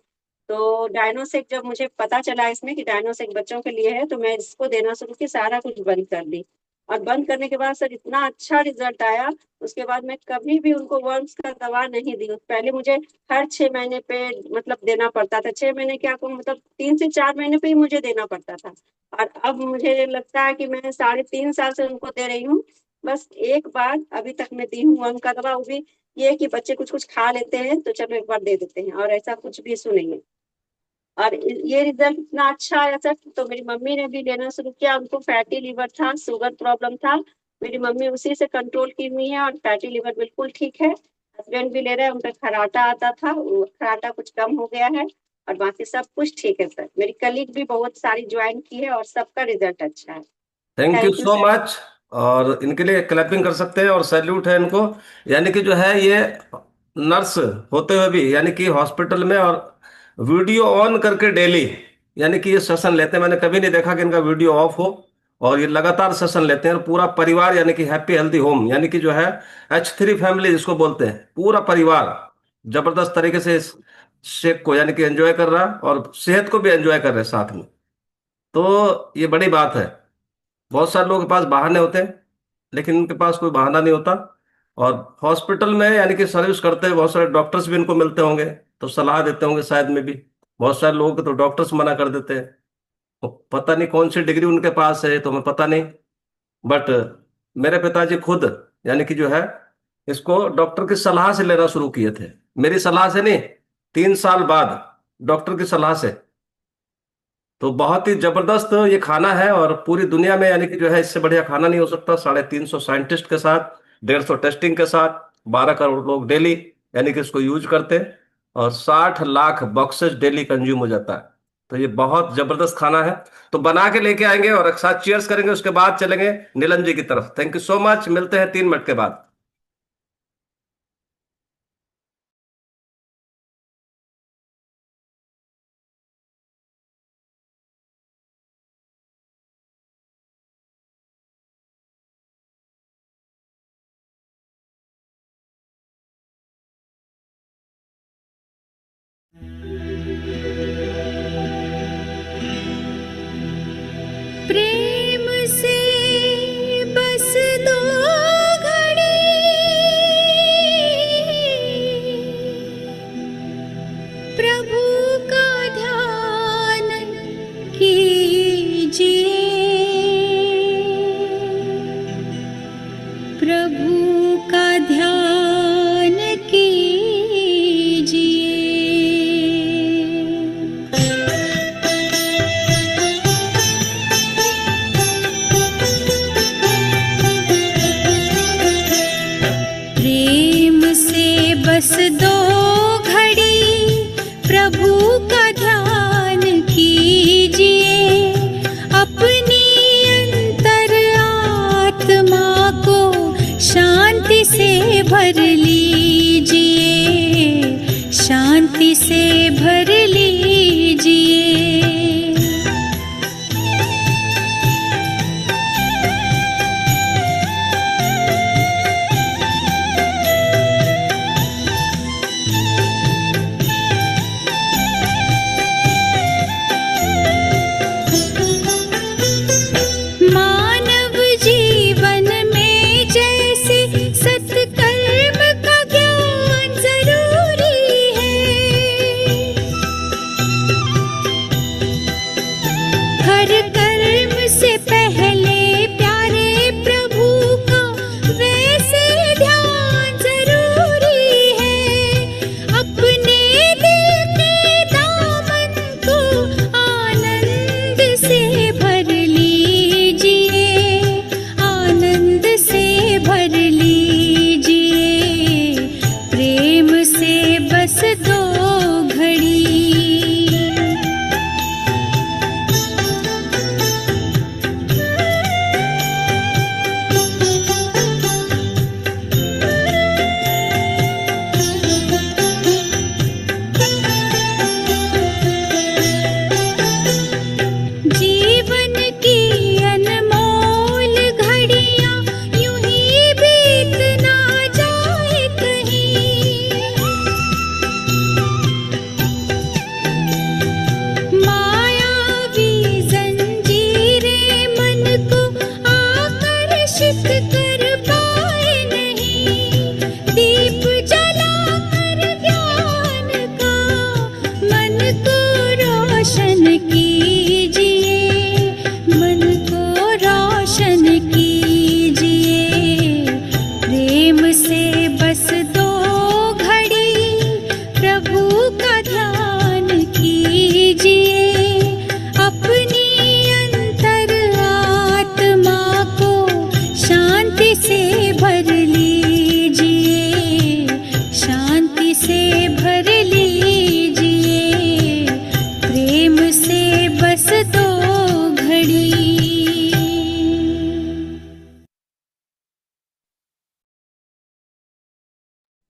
तो डायनोसेक जब मुझे पता चला इसमें कि डायनोसेक बच्चों के लिए है, तो मैं इसको देना शुरू की, सारा कुछ बंद कर दी। और बंद करने के बाद सर इतना अच्छा रिजल्ट आया, उसके बाद मैं कभी भी उनको वर्म्स का दवा नहीं दी। पहले मुझे हर 6 महीने पे मतलब देना पड़ता था, 6 महीने क्या कहूँ, मतलब 3 से 4 महीने पे ही मुझे देना पड़ता था। और अब मुझे लगता है कि मैं 3.5 साल से उनको दे रही हूँ। बस एक बार अभी तक मैं दी हूँ वर्म का दवा, वो भी ये कि बच्चे कुछ कुछ खा लेते हैं तो चलो एक बार दे देते हैं, और ऐसा कुछ भी इशू नहीं है। और ये रिजल्ट इतना अच्छा आया सर, तो मेरी मम्मी ने भी लेना शुरू किया। उनको फैटी लीवर था, शुगर प्रॉब्लम था, मेरी मम्मी उसी से कंट्रोल की हुई है और फैटी लीवर बिल्कुल ठीक है। हस्बैंड भी ले रहे हैं, उनका खर्राटा आता था, वो खर्राटा कुछ कम हो गया है, और बाकी सब कुछ ठीक है सर। मेरी कलीग भी बहुत सारी ज्वाइन की है और सबका रिजल्ट अच्छा है। Thank you thank you so sir. Much. और इनके लिए क्लैपिंग कर सकते हैं और सैल्यूट है इनको। यानी कि जो है ये नर्स होते हुए भी यानी कि हॉस्पिटल में और वीडियो ऑन करके डेली यानी कि ये सेशन लेते हैं। मैंने कभी नहीं देखा कि इनका वीडियो ऑफ हो, और ये लगातार सेशन लेते हैं। और पूरा परिवार यानी कि हैप्पी हेल्दी होम यानी कि जो है H3 फैमिली जिसको बोलते हैं, पूरा परिवार जबरदस्त तरीके से इस शेक को यानी कि एंजॉय कर रहा है और सेहत को भी एंजॉय कर रहे हैं साथ में। तो ये बड़ी बात है। बहुत सारे लोगों के पास बहाने होते हैं, लेकिन इनके पास कोई बहाना नहीं होता। और हॉस्पिटल में यानी कि सर्विस करते हैं, बहुत सारे डॉक्टर्स भी इनको मिलते होंगे तो सलाह देते होंगे शायद में भी। बहुत सारे लोगों को तो डॉक्टर्स मना कर देते हैं, तो पता नहीं कौन सी डिग्री उनके पास है, तो हमें पता नहीं। बट मेरे पिताजी खुद यानी कि जो है इसको डॉक्टर की सलाह से लेना शुरू किए थे। मेरी सलाह से नहीं, 3 साल बाद डॉक्टर की सलाह से। तो बहुत ही जबरदस्त ये खाना है, और पूरी दुनिया में यानी कि जो है इससे बढ़िया खाना नहीं हो सकता। 350 साइंटिस्ट के साथ, 150 टेस्टिंग के साथ, 12 करोड़ लोग डेली यानी कि इसको यूज करते हैं, और 60 लाख बॉक्सेस डेली कंज्यूम हो जाता है। तो ये बहुत जबरदस्त खाना है। तो बना के लेके आएंगे और एक साथ चीयर्स करेंगे, उसके बाद चलेंगे नीलम जी की तरफ। थैंक यू सो मच, मिलते हैं 3 मिनट के बाद। प्रेम से बस 2 घड़ी प्रभु का ध्यान कीजिए, प्रभु का ध्यान कीजिए। प्रेम से बस 2 घड़ी प्रभु का ध्यान कीजिए, अपनी अंतर आत्मा को शांति से भर लीजिए, शांति से भर लीजिए। मानव जीवन में जैसे सत्कर्म का ज्ञान जरूरी है,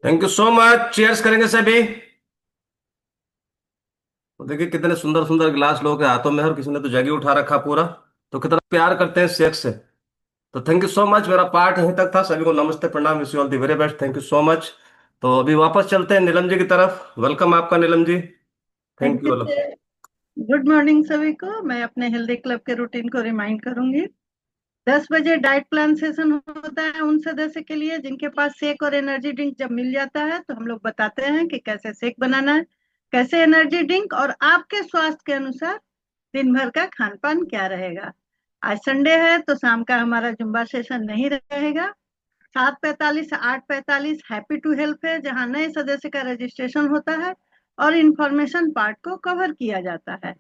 thank you so much. Cheers करेंगे सभी। तो देखिए कितने सुंदर सुंदर गिलास लोगों के हाथों में है और किसी ने तो जग ही उठा रखा पूरा। तो कितना प्यार करते हैं शेक से। तो थैंक यू सो मच। मेरा पार्ट यहीं तक था। सभी को नमस्ते प्रणाम। Wish you all the very best. Thank you so much. तो अभी वापस चलते हैं नीलम जी की तरफ। वेलकम आपका Neelam ji. Thank thank you. You sir. Good morning सभी को। मैं अपने हेल्दी क्लब के रूटीन को रिमाइंड करूंगी। 10 बजे डाइट प्लान सेशन होता है उन सदस्य के लिए जिनके पास शेक और एनर्जी ड्रिंक जब मिल जाता है तो हम लोग बताते हैं कि कैसे शेक बनाना है, कैसे एनर्जी ड्रिंक, और आपके स्वास्थ्य के अनुसार दिन भर का खान पान क्या रहेगा। आज संडे है तो शाम का हमारा जुम्बा सेशन नहीं रहेगा। 7:45 से 8:45 हैप्पी टू हेल्प है जहां नए सदस्य का रजिस्ट्रेशन होता है और इंफॉर्मेशन पार्ट को कवर किया जाता है।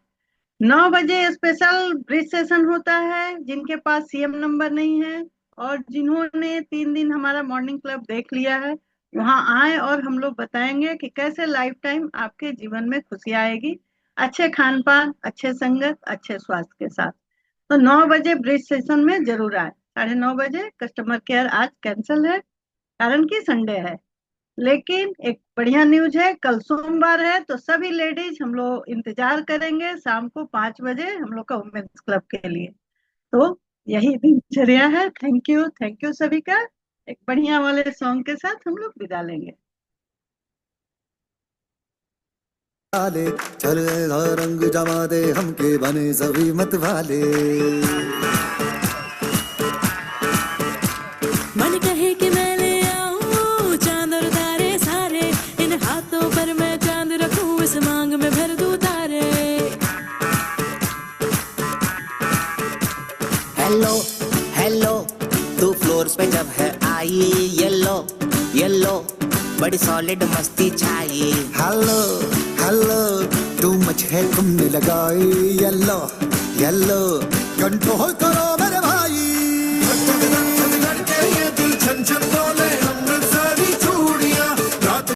9 बजे स्पेशल ब्रिज सेशन होता है जिनके पास सीएम नंबर नहीं है और जिन्होंने 3 दिन हमारा मॉर्निंग क्लब देख लिया है वहां आए और हम लोग बताएंगे कि कैसे लाइफ टाइम आपके जीवन में खुशी आएगी, अच्छे खान पान, अच्छे संगत, अच्छे स्वास्थ्य के साथ। तो 9 बजे ब्रिज सेशन में जरूर आए। 9:30 बजे कस्टमर केयर आज कैंसिल है कारण कि संडे है। लेकिन एक बढ़िया न्यूज है, कल सोमवार है तो सभी लेडीज हम लोग इंतजार करेंगे शाम को 5 बजे हम लोग का वुमेन्स क्लब के लिए। तो यही दिनचर्या है। थैंक यू सभी का। एक बढ़िया वाले सॉन्ग के साथ हम लोग विदा लेंगे। चल रंग जमा दे हमके बने सभी मत वाले। मन कहे कि मैं ले आऊं चांद और तारे सारे, इन हाथों पर मैं चांद रखूं, इस मांग में भर दूं तारे। हेलो हेलो तू फ्लोर्स पे जब है आई, येलो येलो बड़ी सॉलिड मस्ती छाई। हेलो हेलो टू मच है तुमने लगाई, येलो येलो कंट्रोल करो